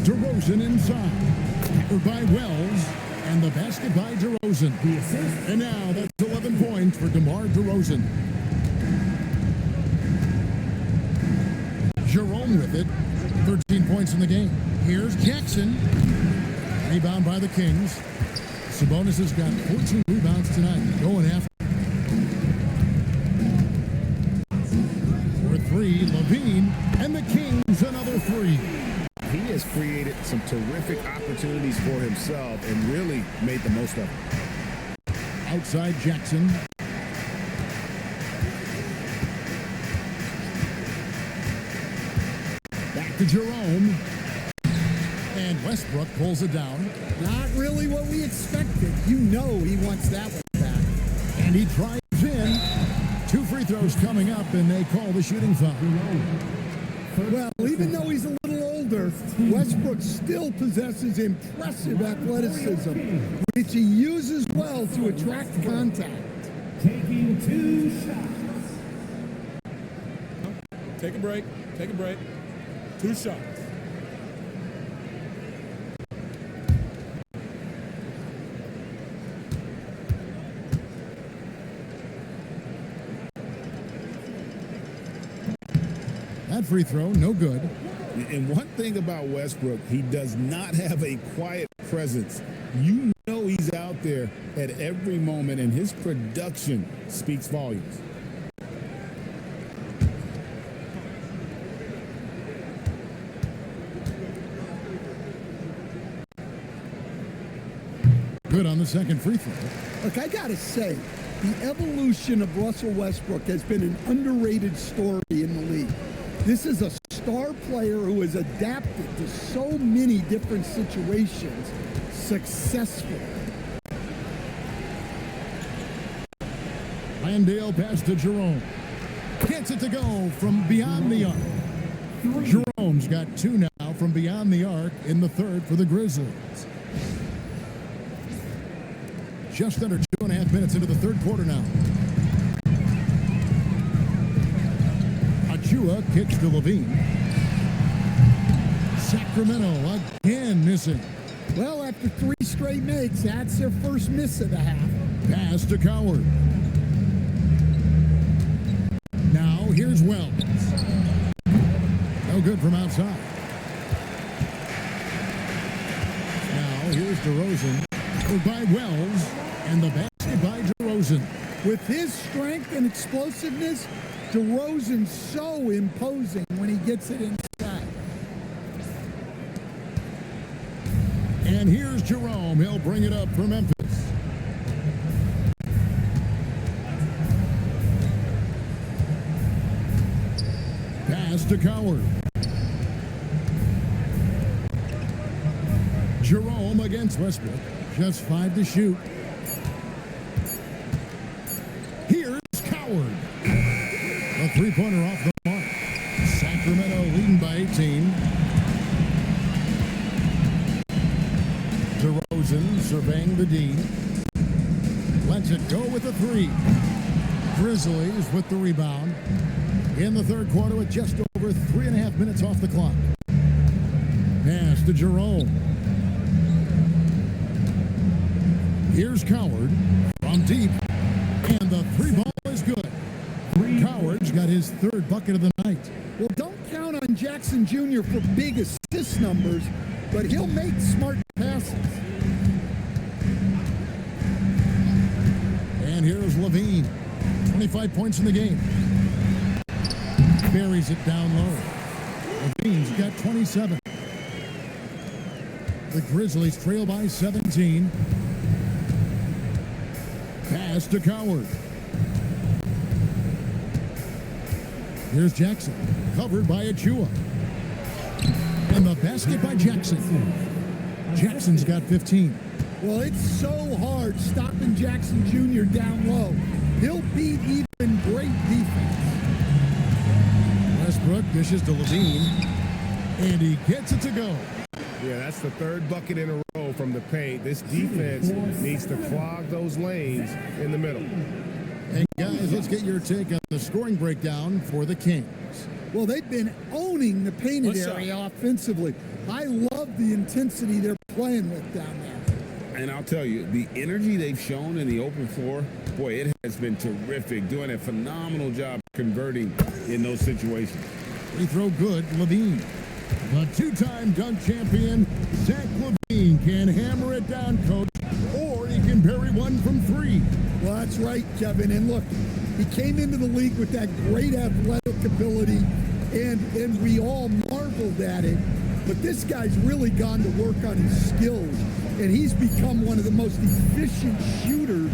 DeRozan inside. Tackled by Wells. And the basket by DeRozan. And now that's 11 points for DeMar DeRozan. Jerome with it. 13 points in the game. Here's Jackson. Rebound by the Kings. Sabonis has got 14 rebounds tonight. Going after. For three, LaVine. And the Kings another three. He has created some terrific opportunities for himself and really made the most of it. Outside Jackson. Back to Jerome. And Westbrook pulls it down. Not really what we expected. You know he wants that one back. And he drives in. 2 free throws coming up, and they call the shooting foul. Well, even though he's a little older, Westbrook still possesses impressive athleticism, which he uses well to attract contact. Taking 2 shots. Take a break. Take a break. 2 shots. That free throw, no good. And one thing about Westbrook, he does not have a quiet presence. You know he's out there at every moment, and his production speaks volumes. Good on the second free throw. Look, I got to say, the evolution of Russell Westbrook has been an underrated story in the league. This is a star player who has adapted to so many different situations successfully. Landale pass to Jerome. Gets it to go from beyond the arc. Jerome's got 2 now from beyond the arc in the third for the Grizzlies. Just under 2.5 minutes into the third quarter now. Achua kicks to Levine. Sacramento again missing. Well, after 3 straight makes, that's their first miss of the half. Pass to Coward. Now here's Wells. No good from outside. Now here's DeRozan. By Wells, and the basket by DeRozan. With his strength and explosiveness, DeRozan's so imposing when he gets it inside. And here's Jerome. He'll bring it up for Memphis. Pass to Coward. Jerome against Westbrook. Just 5 to shoot. Here's Coward. A three-pointer off the mark. Sacramento leading by 18. DeRozan surveying the D. Lets it go with a 3. Grizzlies with the rebound. In the third quarter with just over 3.5 minutes off the clock. Pass to Jerome. Here's Coward from deep, and the 3 ball is good. Coward's got his 3rd bucket of the night. Well, don't count on Jackson Jr. for big assist numbers, but he'll make smart passes. And here's Levine, 25 points in the game. Buries it down low. Levine's got 27. The Grizzlies trail by 17. Pass to Coward. Here's Jackson, covered by Achua. And the basket by Jackson. Jackson's got 15. Well, it's so hard stopping Jackson Jr. down low. He'll beat even great defense. Westbrook dishes to Levine, and he gets it to go. Yeah, that's the 3rd bucket in a row from the paint. This defense needs to clog those lanes in the middle. And guys, let's get your take on the scoring breakdown for the Kings. Well, they've been owning the painted area offensively. I love the intensity they're playing with down there. And I'll tell you, the energy they've shown in the open floor, boy, it has been terrific. Doing a phenomenal job converting in those situations. Free throw good, Levine. The 2-time dunk champion, Zach Levine, can hammer it down, coach, or he can bury one from 3. Well, that's right, Kevin. And look, he came into the league with that great athletic ability, and we all marveled at it. But this guy's really gone to work on his skills, and he's become one of the most efficient shooters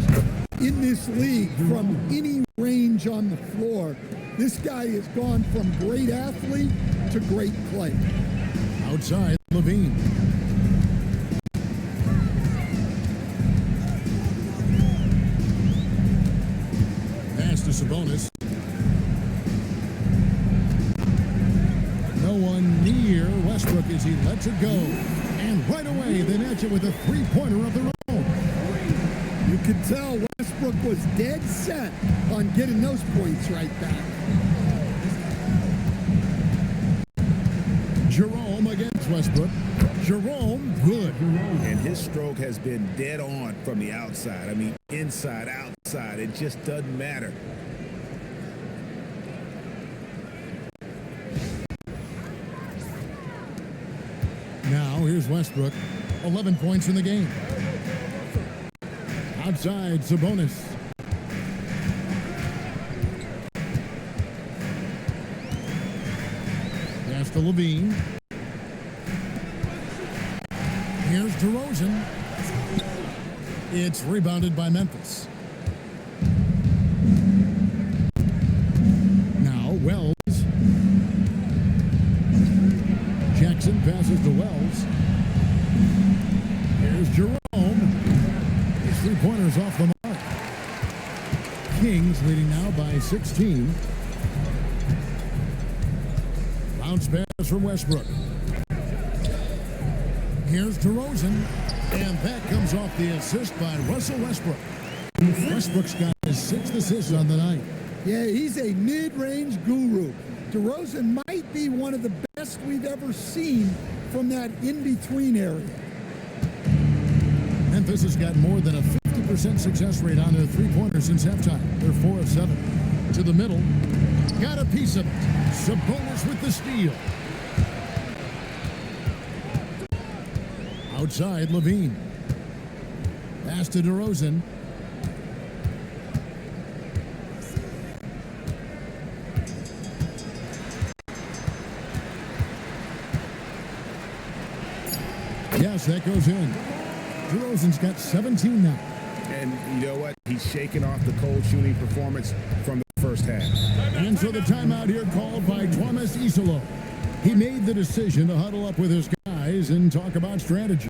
in this league from any range on the floor. This guy has gone from great athlete to great player. Outside, Levine. Pass to Sabonis. No one near Westbrook as he lets it go. And right away, they match it with a 3-pointer of their own. You could tell Westbrook was dead set on getting those points right back. Jerome against Westbrook. Jerome, good. And his stroke has been dead on from the outside. I mean, inside, outside, it just doesn't matter. here's Westbrook. 11 points in the game. Outside, Sabonis. Pass to Levine. Here's DeRozan. It's rebounded by Memphis. Now Wells. Jackson passes to Wells. Here's Jerome. His three-pointers off the mark. Kings leading now by 16. Bounce pass from Westbrook. Here's DeRozan. And that comes off the assist by Russell Westbrook. Westbrook's got his 6th assist on the night. Yeah, he's a mid-range guru. DeRozan might be one of the best we've ever seen from that in-between area. Memphis has got more than a 50% success rate on their three-pointers since halftime. They're 4 of 7. To the middle. Got a piece of it. Sabonis with the steal. Outside, Levine. Pass to DeRozan. Yes, that goes in. DeRozan's got 17 now. And you know what? He's shaking off the cold shooting performance from the first half. And so the timeout here called by Thomas Isolo. He made the decision to huddle up with his guys and talk about strategy.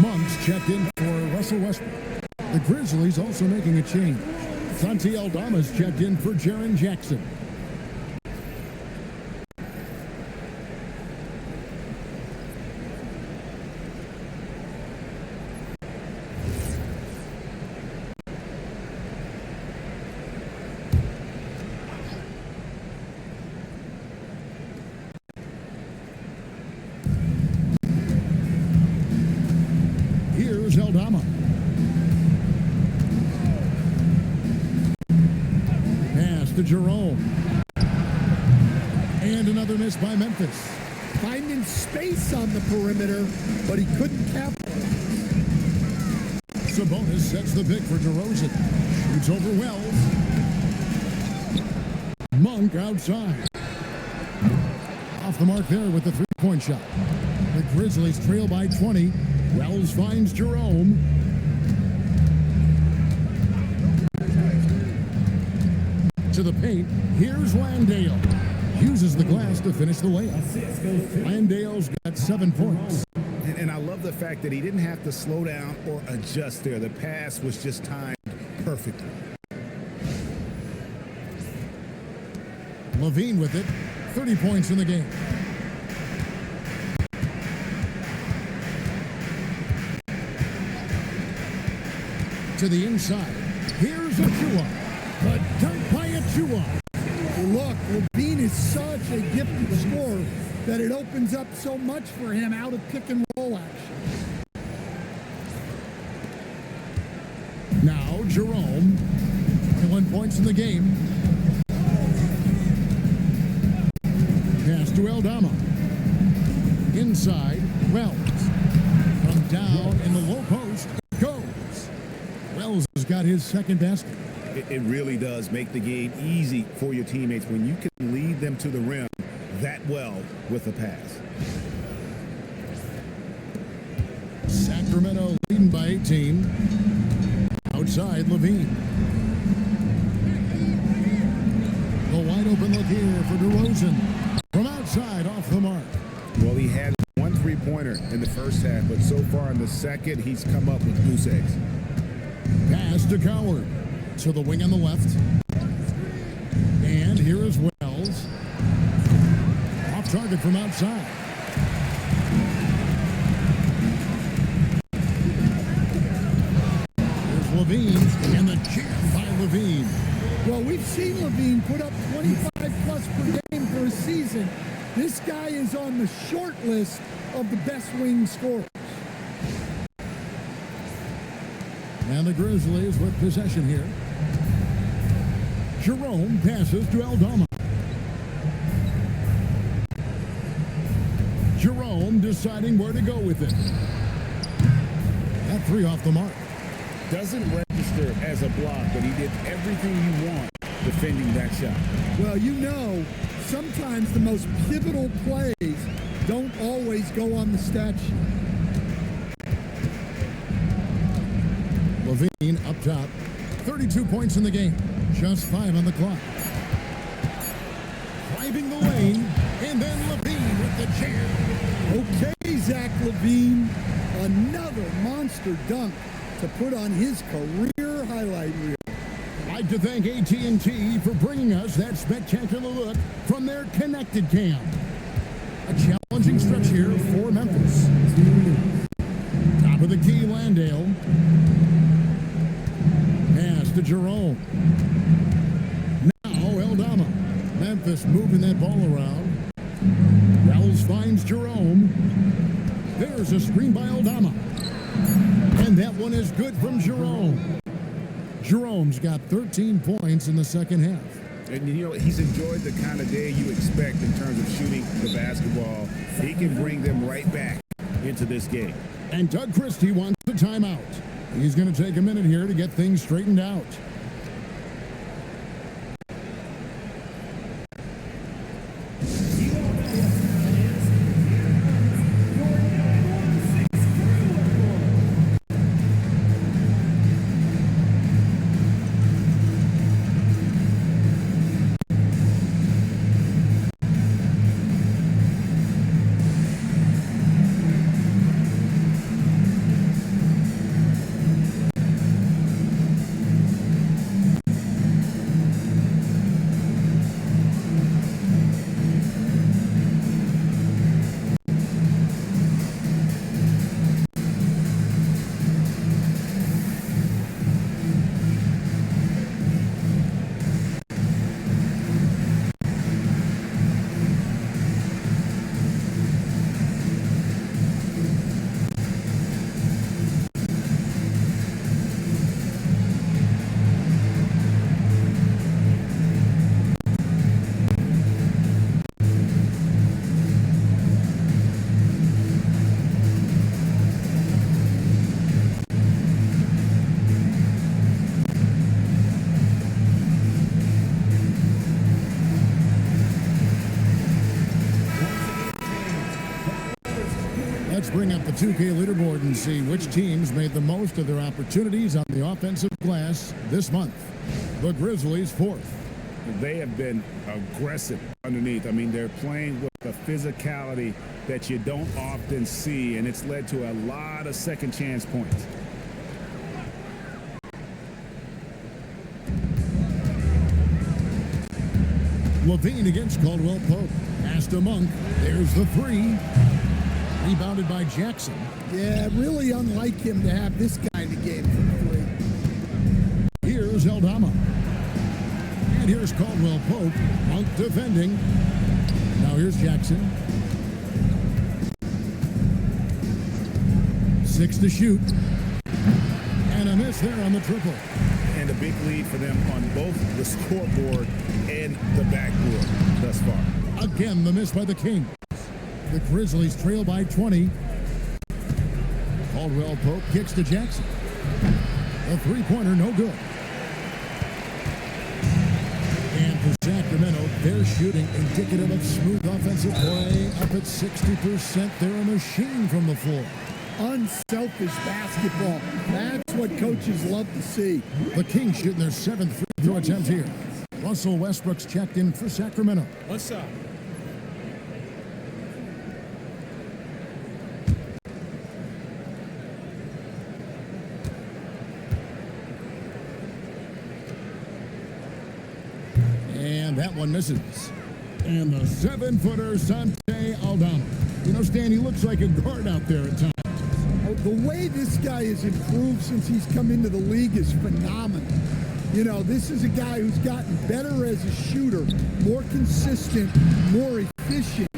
Monks checked in for Russell Westbrook. The Grizzlies also making a change. Santi Aldama's checked in for Jaren Jackson. Here's Aldama. Pass to Jerome. And another miss by Memphis. Finding space on the perimeter, but he couldn't capitalize. Sabonis sets the pick for DeRozan. Shoots over Wells. Monk outside. Off the mark there with the three-point shot. The Grizzlies trail by 20. Wells finds Jerome. To the paint. Here's Landale. Uses the glass to finish the layup. Landale's got 7 points. And I love the fact that he didn't have to slow down or adjust there. The pass was just timed perfectly. Levine with it. 30 points in the game. To the inside. Here's Achua. The dunk by Achua. Look, Levine is such a gifted scorer that it opens up so much for him out of pick and roll action. Now Jerome. 1 points in the game. Eldama. Inside, Wells. From down in the low post, it goes. Wells has got his second basket. It really does make the game easy for your teammates when you can lead them to the rim that well with a pass. Sacramento leading by 18. Outside, Levine. The wide open look here for DeRozan. From outside, off the mark. Well, he had one three-pointer in the first half, but so far in the second, he's come up with goose eggs. Pass to Coward. To the wing on the left. And here is Wells. Off target from outside. Here's Levine, and the jam by Levine. Well, we've seen Levine put up 25-plus per game for a season. This guy is on the short list of the best wing scorers. And the Grizzlies with possession here. Jerome passes to Eldama. Jerome deciding where to go with it. That three off the mark. Doesn't register as a block, but he did everything you want defending that shot. Well, you know, sometimes the most pivotal plays don't always go on the stat sheet. Levine up top. 32 points in the game. Just 5 on the clock. Driving the lane, and then Levine with the jam. Okay, Zach Levine. Another monster dunk to put on his career highlight reel. I'd like to thank AT&T for bringing us that spectacular look from their connected cam. A challenging stretch here for Memphis. Top of the key, Landale. Pass to Jerome. Now Eldama. Memphis moving that ball around. Wells finds Jerome. There's a screen by Eldama. And that one is good from Jerome. Jerome's got 13 points in the second half. And, you know, he's enjoyed the kind of day you expect in terms of shooting the basketball. He can bring them right back into this game. And Doug Christie wants the timeout. He's going to take a minute here to get things straightened out. Let's bring up the 2K leaderboard and see which teams made the most of their opportunities on the offensive glass this month. The Grizzlies fourth. They have been aggressive underneath. I mean, they're playing with a physicality that you don't often see, and it's led to a lot of second chance points. Levine against Caldwell Pope. Pass to Monk. There's the three. Rebounded by Jackson. Yeah, really unlike him to have this kind of game from three. Here's Eldama. And here's Caldwell Pope. Monk defending. Now here's Jackson. 6 to shoot. And a miss there on the triple. And a big lead for them on both the scoreboard and the backboard thus far. Again, the miss by the Kings. The Grizzlies trail by 20. Caldwell Pope kicks to Jackson. A three-pointer, no good. And for Sacramento, their shooting indicative of smooth offensive play. Up at 60%, they're a machine from the floor. Unselfish basketball. That's what coaches love to see. The Kings shooting their 7th free throw attempt here. Russell Westbrook's checked in for Sacramento. One side. And that one misses. And the 7-footer, Santi Aldama. You know, Stan, he looks like a guard out there at times. The way this guy has improved since he's come into the league is phenomenal. You know, this is a guy who's gotten better as a shooter, more consistent, more efficient.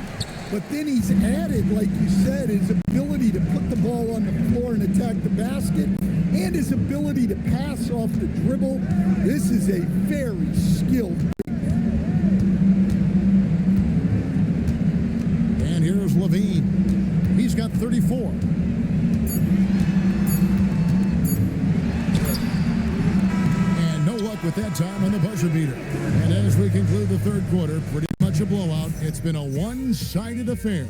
But then he's added, like you said, his ability to put the ball on the floor and attack the basket, and his ability to pass off the dribble. This is a very skilled big man. And here's Levine. He's got 34. With that time on the buzzer beater. And as we conclude the third quarter, pretty much a blowout. It's been a one-sided affair.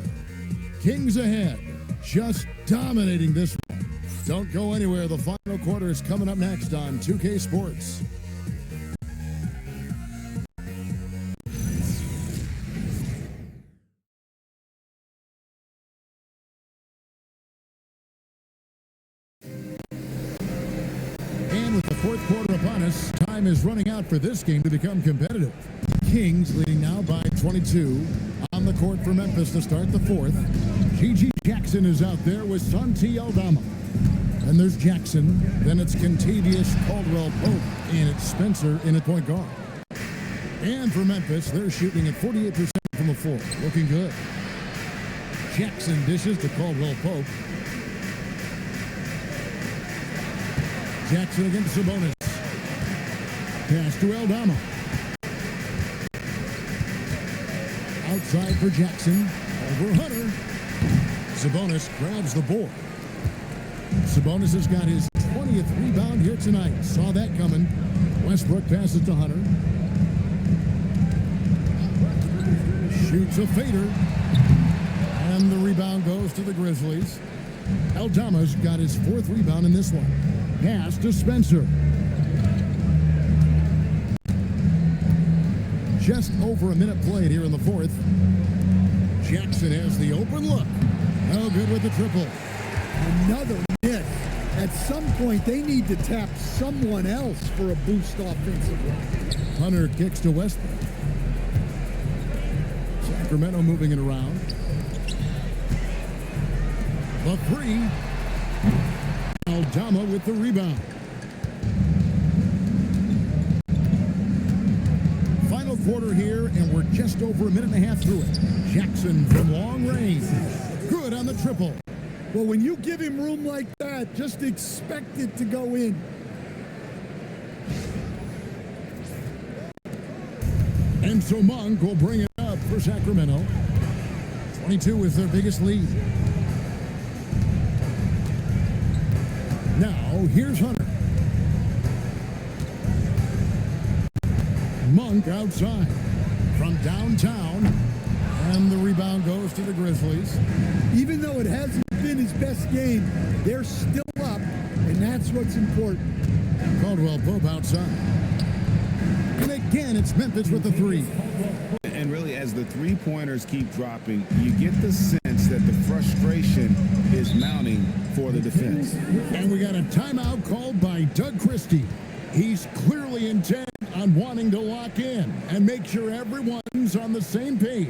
Kings ahead, just dominating this one. Don't go anywhere. The final quarter is coming up next on 2K Sports. Fourth quarter upon us. Time is running out for this game to become competitive. Kings leading now by 22. On the court for Memphis to start the fourth. G.G. Jackson is out there with Santi Aldama. And there's Jackson. Then it's Contavious Caldwell Pope. And it's Spencer in at point guard. And for Memphis, they're shooting at 48% from the floor. Looking good. Jackson dishes to Caldwell Pope. Jackson against Sabonis. Pass to Aldama. Outside for Jackson. Over Hunter. Sabonis grabs the board. Sabonis has got his 20th rebound here tonight. Saw that coming. Westbrook passes to Hunter. Shoots a fader. And the rebound goes to the Grizzlies. Aldama's got his 4th rebound in this one. Pass to Spencer. Just over a minute played here in the fourth. Jackson has the open look. No good with the triple. Another miss. At some point, they need to tap someone else for a boost offensively. Hunter kicks to Westbrook. Sacramento moving it around. The three. Aldama with the rebound. Final quarter here, and we're just over a minute and a half through it. Jackson from long range. Good on the triple. Well, when you give him room like that, just expect it to go in. And so Monk will bring it up for Sacramento. 22 is their biggest lead. Now, here's Hunter. Monk outside from downtown. And the rebound goes to the Grizzlies. Even though it hasn't been his best game, they're still up, and that's what's important. Caldwell Pope outside. And again, it's Memphis with the three. And really, as the three-pointers keep dropping, you get the sense that the frustration is mounting for the defense. And we got a timeout called by Doug Christie. He's clearly intent on wanting to lock in and make sure everyone's on the same page.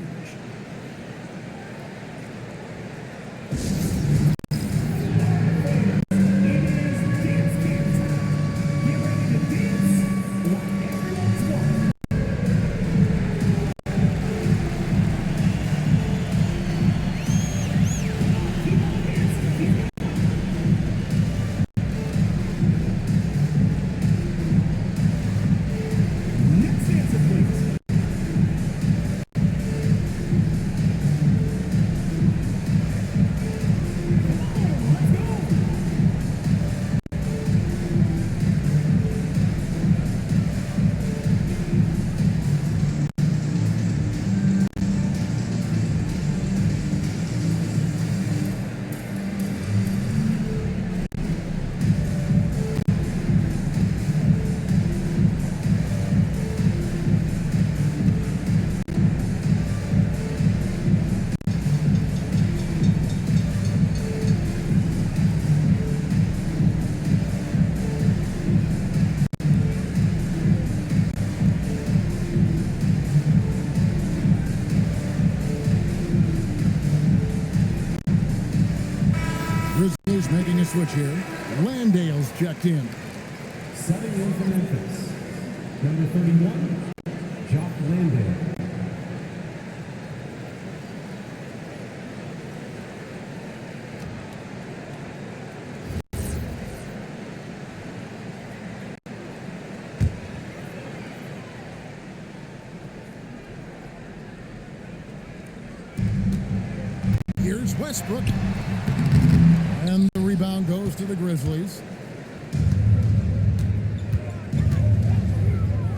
switch here. Landale's checked in. Setting in for Memphis, number 31, Jock Landale. Here's Westbrook. And the rebound goes to the Grizzlies.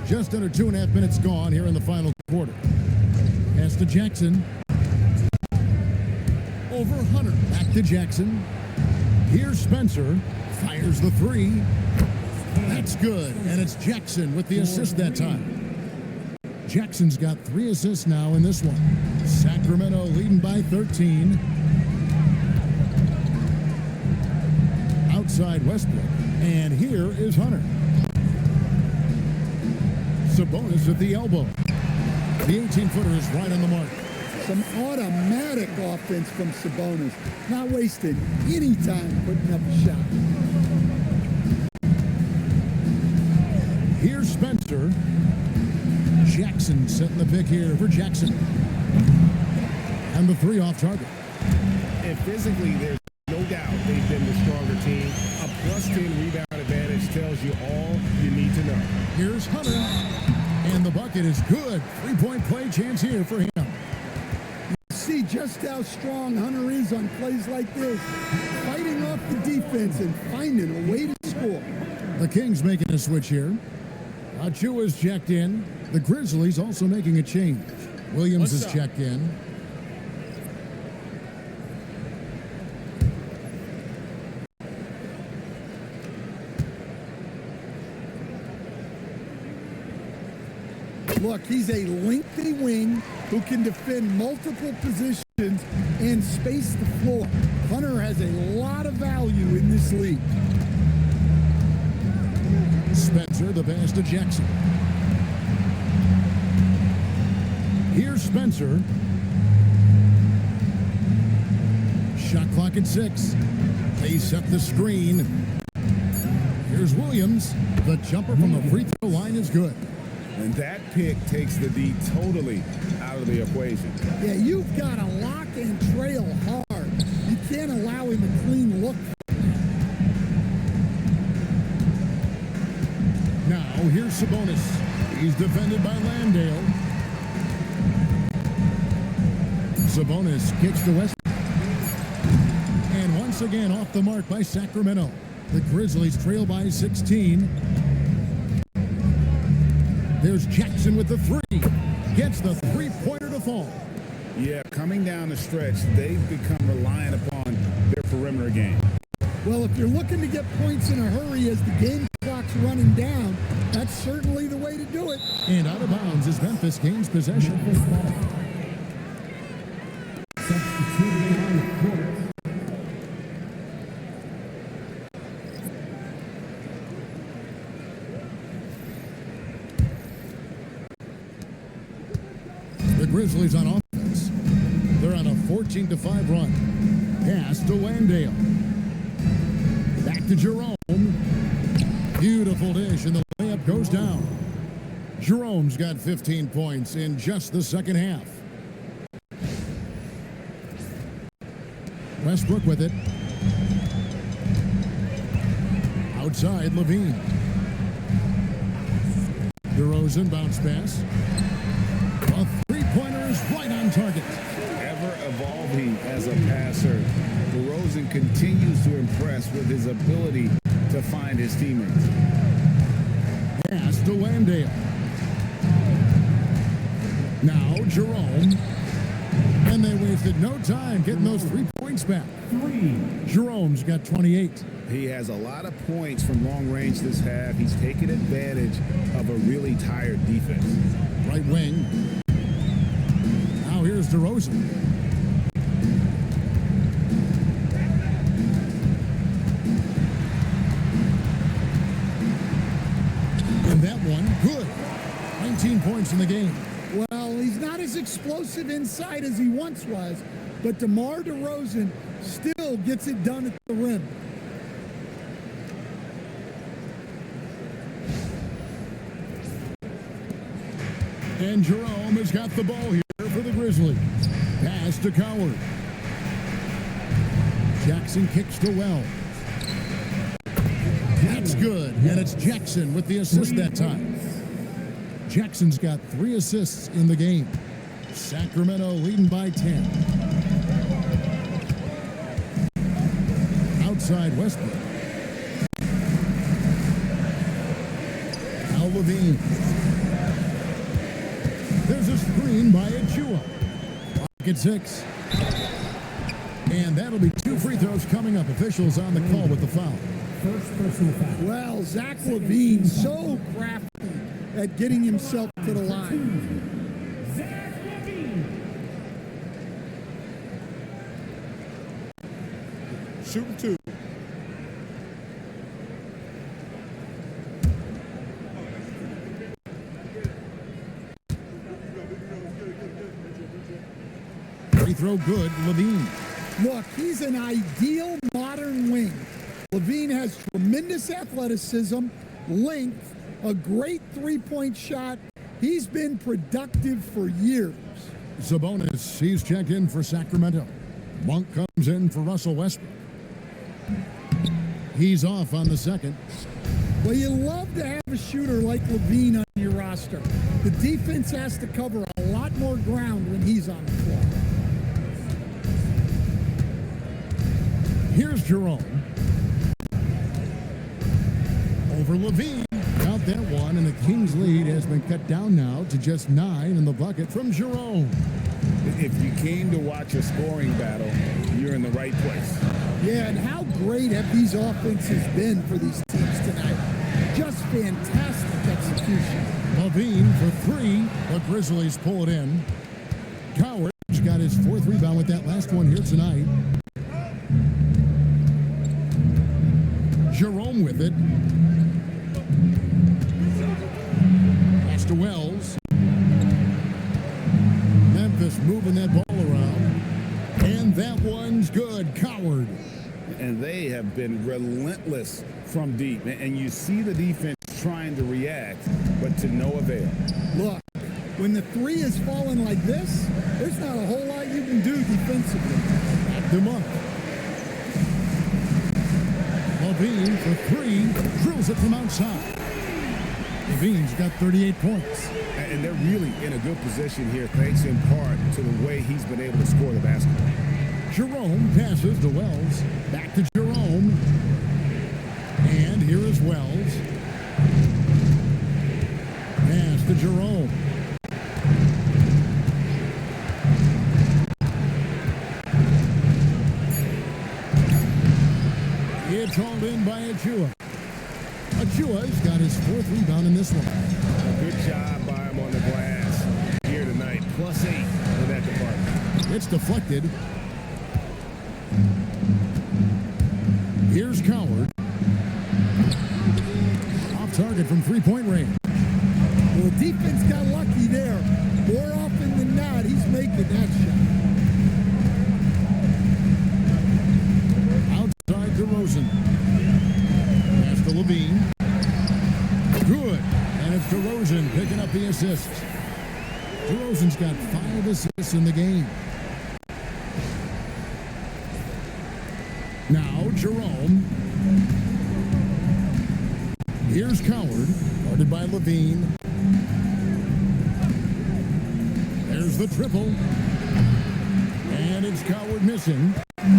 Just under 2.5 minutes gone here in the final quarter. Pass to Jackson. Over Hunter. Back to Jackson. Here's Spencer. Fires the three. That's good. And it's Jackson with the assist that time. Jackson's got 3 assists now in this one. Sacramento leading by 13. Outside Westbrook. And here is Hunter. Sabonis at the elbow. The 18-footer is right on the mark. Some automatic offense from Sabonis. Not wasting any time putting up a shot. Here's Spencer. Jackson setting the pick here for Jackson. And the 3 off target. And physically, there's no doubt they've been the stronger team. A +10 rebound advantage tells you all you need to know. Here's Hunter. And the bucket is good. 3-point play chance here for him. See just how strong Hunter is on plays like this. Fighting off the defense and finding a way to score. The Kings making a switch here. Achua's checked in. The Grizzlies also making a change. Williams is checked in. Look, he's a lengthy wing who can defend multiple positions and space the floor. Hunter has a lot of value in this league. Spencer, the pass to Jackson. Here's Spencer. Shot clock at 6. They set the screen. Here's Williams. The jumper from the free throw line is good. And that pick takes the D totally out of the equation. Yeah, you've got to lock and trail hard. You can't allow him a clean look. Now, here's Sabonis. He's defended by Landale. Sabonis kicks to West. And once again off the mark by Sacramento. The Grizzlies trail by 16. There's Jackson with the 3. Gets the 3-pointer to fall. Yeah, coming down the stretch, they've become reliant upon their perimeter game. Well, if you're looking to get points in a hurry as the game clock's running down, that's certainly the way to do it. And out of bounds as Memphis gains possession. Substituting on the court. The Grizzlies on offense. They're on a 14-5 run. Pass to Landale. Back to Jerome. Beautiful dish, and the layup goes down. Jerome's got 15 points in just the second half. Westbrook with it. Outside, Levine. DeRozan bounce pass. A three-pointer is right on target. Ever evolving as a passer, DeRozan continues to impress with his ability to find his teammates. Pass to Landale. Now Jerome. And they wasted no time getting those 3 points back. Jerome's got 28. He has a lot of points from long range this half. He's taken advantage of a really tired defense. Right wing. Now here's DeRozan. And that one, good. 19 points in the game. Well, he's not as explosive inside as he once was, but DeMar DeRozan still gets it done at the rim. And Jerome has got the ball here for the Grizzlies. Pass to Coward. Jackson kicks to Wells. That's good, and it's Jackson with the assist that time. Jackson's got 3 assists in the game. Sacramento leading by 10. Outside Westbrook. Al Levine. There's a screen by Achua. Clock at 6. And that'll be 2 free throws coming up. Officials on the call with the foul. First personal foul. Well, Zach LaVine, so crafty at getting himself to the line. Zach LaVine. Shooting 2. Free throw good, Levine. Look, he's an ideal modern wing. LaVine has tremendous athleticism, length, a great three-point shot. He's been productive for years. Sabonis, he's checked in for Sacramento. Monk comes in for Russell Westbrook. He's off on the second. Well, you love to have a shooter like LaVine on your roster. The defense has to cover a lot more ground when he's on the floor. Here's Jerome. Over Levine. Out that one, and the Kings' lead has been cut down now to just 9 in the bucket from Jerome. If you came to watch a scoring battle, you're in the right place. Yeah, and how great have these offenses been for these teams tonight? Just fantastic execution. Levine for 3. The Grizzlies pull it in. Coward's got his 4th rebound with that last one here tonight. Jerome with it. Pass to Wells. Memphis moving that ball around. And that one's good. Coward. And they have been relentless from deep. And you see the defense trying to react, but to no avail. Look, when the 3 is falling like this, there's not a whole lot you can do defensively. Back them up. Levine for 3, drills it from outside. Levine's got 38 points. And they're really in a good position here, thanks in part to the way he's been able to score the basketball. Jerome passes to Wells. Back to Jerome. And here is Wells. Pass to Jerome. It's hauled in by Achua. Achua's got his 4th rebound in this one. Good job by him on the glass here tonight. +8 in that department. It's deflected. Here's Coward. Off target from 3-point range. Well, the defense got lucky there. More often than not, he's making that shot. Outside to Rosen. Pass to Levine. Good. And it's DeRozan picking up the assist. DeRozan's got 5 assists in the game. Now Jerome. Here's Coward, guarded by Levine. There's the triple. And it's Coward missing.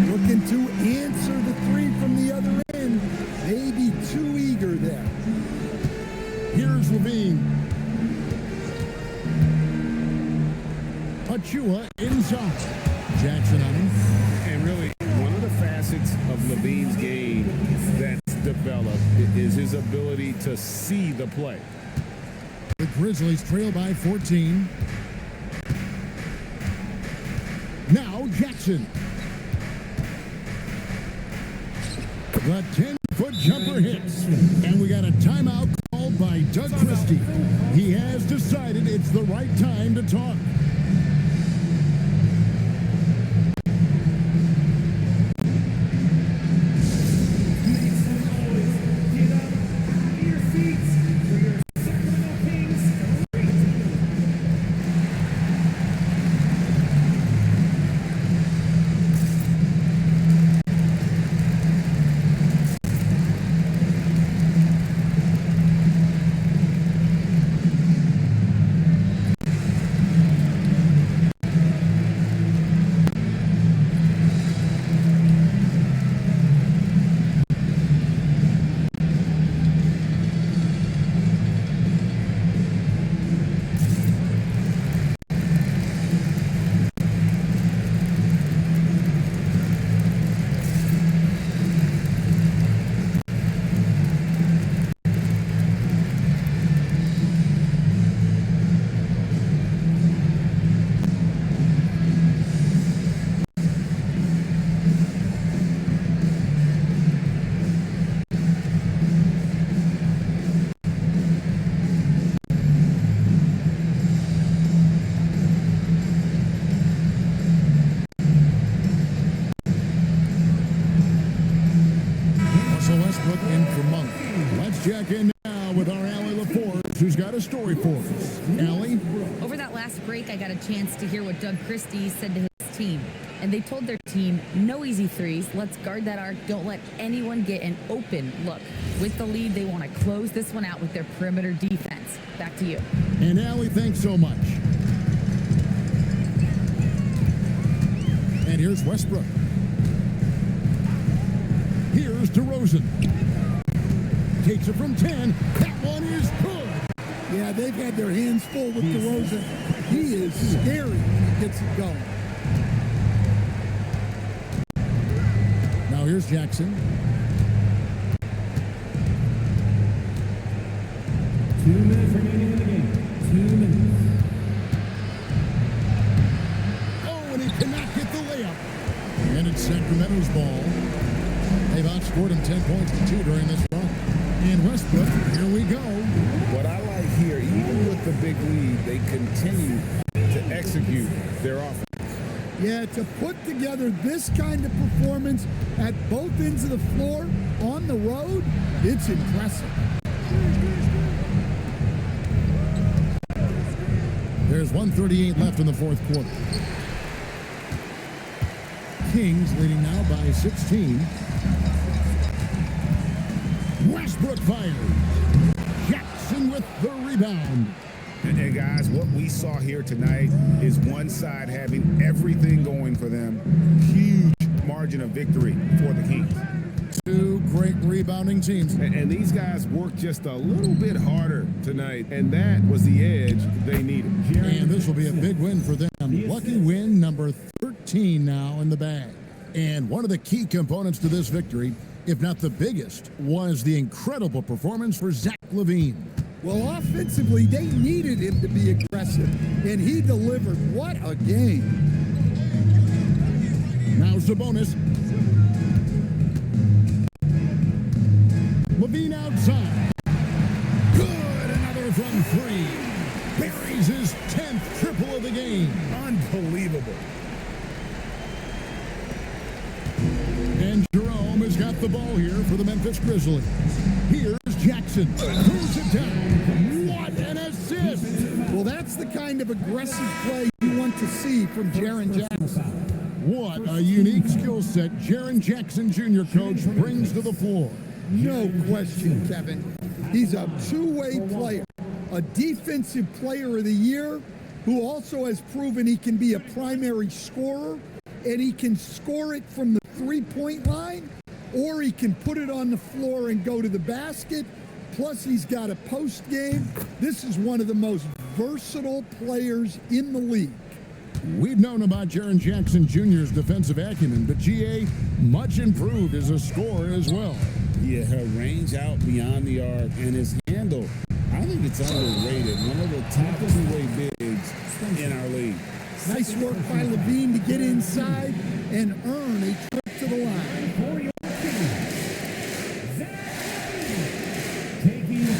Looking to answer the 3 from the other end. Maybe too eager there. Here's Levine. Achua inside. Jackson on him. And really, one of the facets of Levine's game that's developed is his ability to see the play. The Grizzlies trail by 14. Now Jackson. The 10-foot jumper hits. And we got a timeout called by Doug Christie. He has decided it's the right time to talk. check in now with our Allie LaForce, who's got a story for us. Allie? Over that last break, I got a chance to hear what Doug Christie said to his team. And they told their team, no easy threes. Let's guard that arc. Don't let anyone get an open look. With the lead, they want to close this one out with their perimeter defense. Back to you. And Allie, thanks so much. And here's Westbrook. Here's DeRozan. Takes it from 10. That one is good. Yeah, they've had their hands full with DeRozan. He is scary when he gets it going. Now here's Jackson. 2 minutes remaining in the game. 2 minutes. Oh, and he cannot get the layup. And it's Sacramento's ball. They've outscored him 10 points to 2 during this run. And Westbrook, here we go. What I like here, even with the big lead, they continue to execute their offense. Yeah, to put together this kind of performance at both ends of the floor on the road, it's impressive. There's 1:38 left in the fourth quarter. Kings leading now by 16. Westbrook fires. Jackson with the rebound. And guys, what we saw here tonight is one side having everything going for them. Huge margin of victory for the Kings. Two great rebounding teams. And these guys worked just a little bit harder tonight, and that was the edge they needed. And this will be a big win for them. Lucky win number 13 now in the bag. And one of the key components to this victory, if not the biggest, was the incredible performance for Zach LaVine. Well, offensively, they needed him to be aggressive, and he delivered. What a game. Now Sabonis. LaVine outside. Good, another from 3. Buries his 10th triple of the game. Unbelievable. And Jerome has got the ball here for the Memphis Grizzlies. Here's Jackson. Throws it down. What an assist! Well, that's the kind of aggressive play you want to see from Jaren Jackson. What a unique skill set Jaren Jackson Jr. coach brings to the floor. No question, Kevin. He's a two-way player, a defensive player of the year who also has proven he can be a primary scorer, and he can score it from the three-point line, or he can put it on the floor and go to the basket. Plus, he's got a post game. This is one of the most versatile players in the league. We've known about Jaren Jackson Jr.'s defensive acumen, but GA much improved as a scorer as well. Yeah, her range out beyond the arc and his handle, I think it's underrated. One of the top two-way bigs in our league. Nice work by LaVine to get inside and earn a trip to the line. For your team, taking 2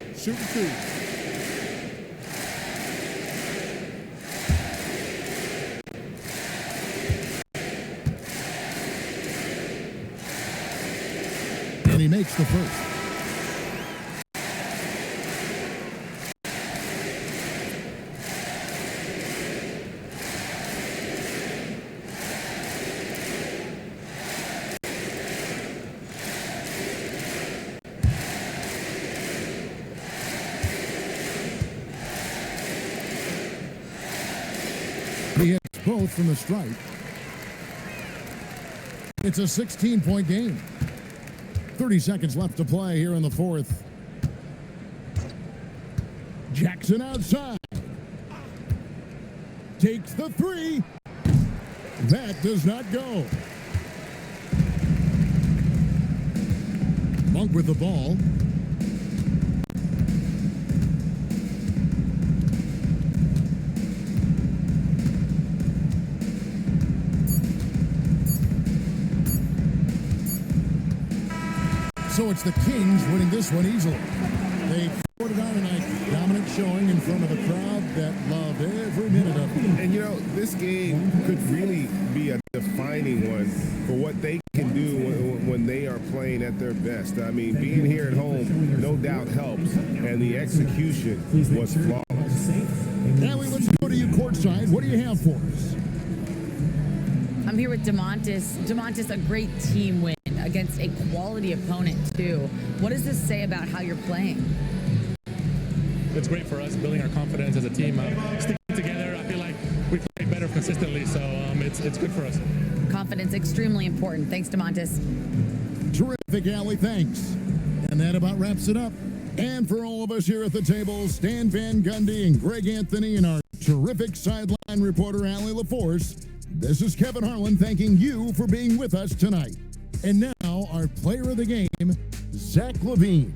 shots. Shooting 2. And he makes the first. He hits both from the stripe. It's a 16-point game. 30 seconds left to play here in the fourth. Jackson outside. Takes the 3. That does not go. Monk with the ball. So it's the Kings winning this one easily. They poured it on tonight. Dominant showing in front of a crowd that loved every minute of it. And you know, this game could really be a defining one for what they can do when they playing at their best. I mean, being here at home, no doubt helps, and the execution was flawless. Allie, let's go to you courtside. What do you have for us? I'm here with DeMontis. DeMontis, a great team win against a quality opponent, too. What does this say about how you're playing? It's great for us, building our confidence as a team. Sticking together, I feel like we play better consistently, so it's good for us. Confidence, extremely important. Thanks, DeMontis. Terrific, Allie. Thanks. And that about wraps it up. And for all of us here at the table, Stan Van Gundy and Greg Anthony and our terrific sideline reporter, Allie LaForce, this is Kevin Harlan thanking you for being with us tonight. And now, our player of the game, Zach LaVine.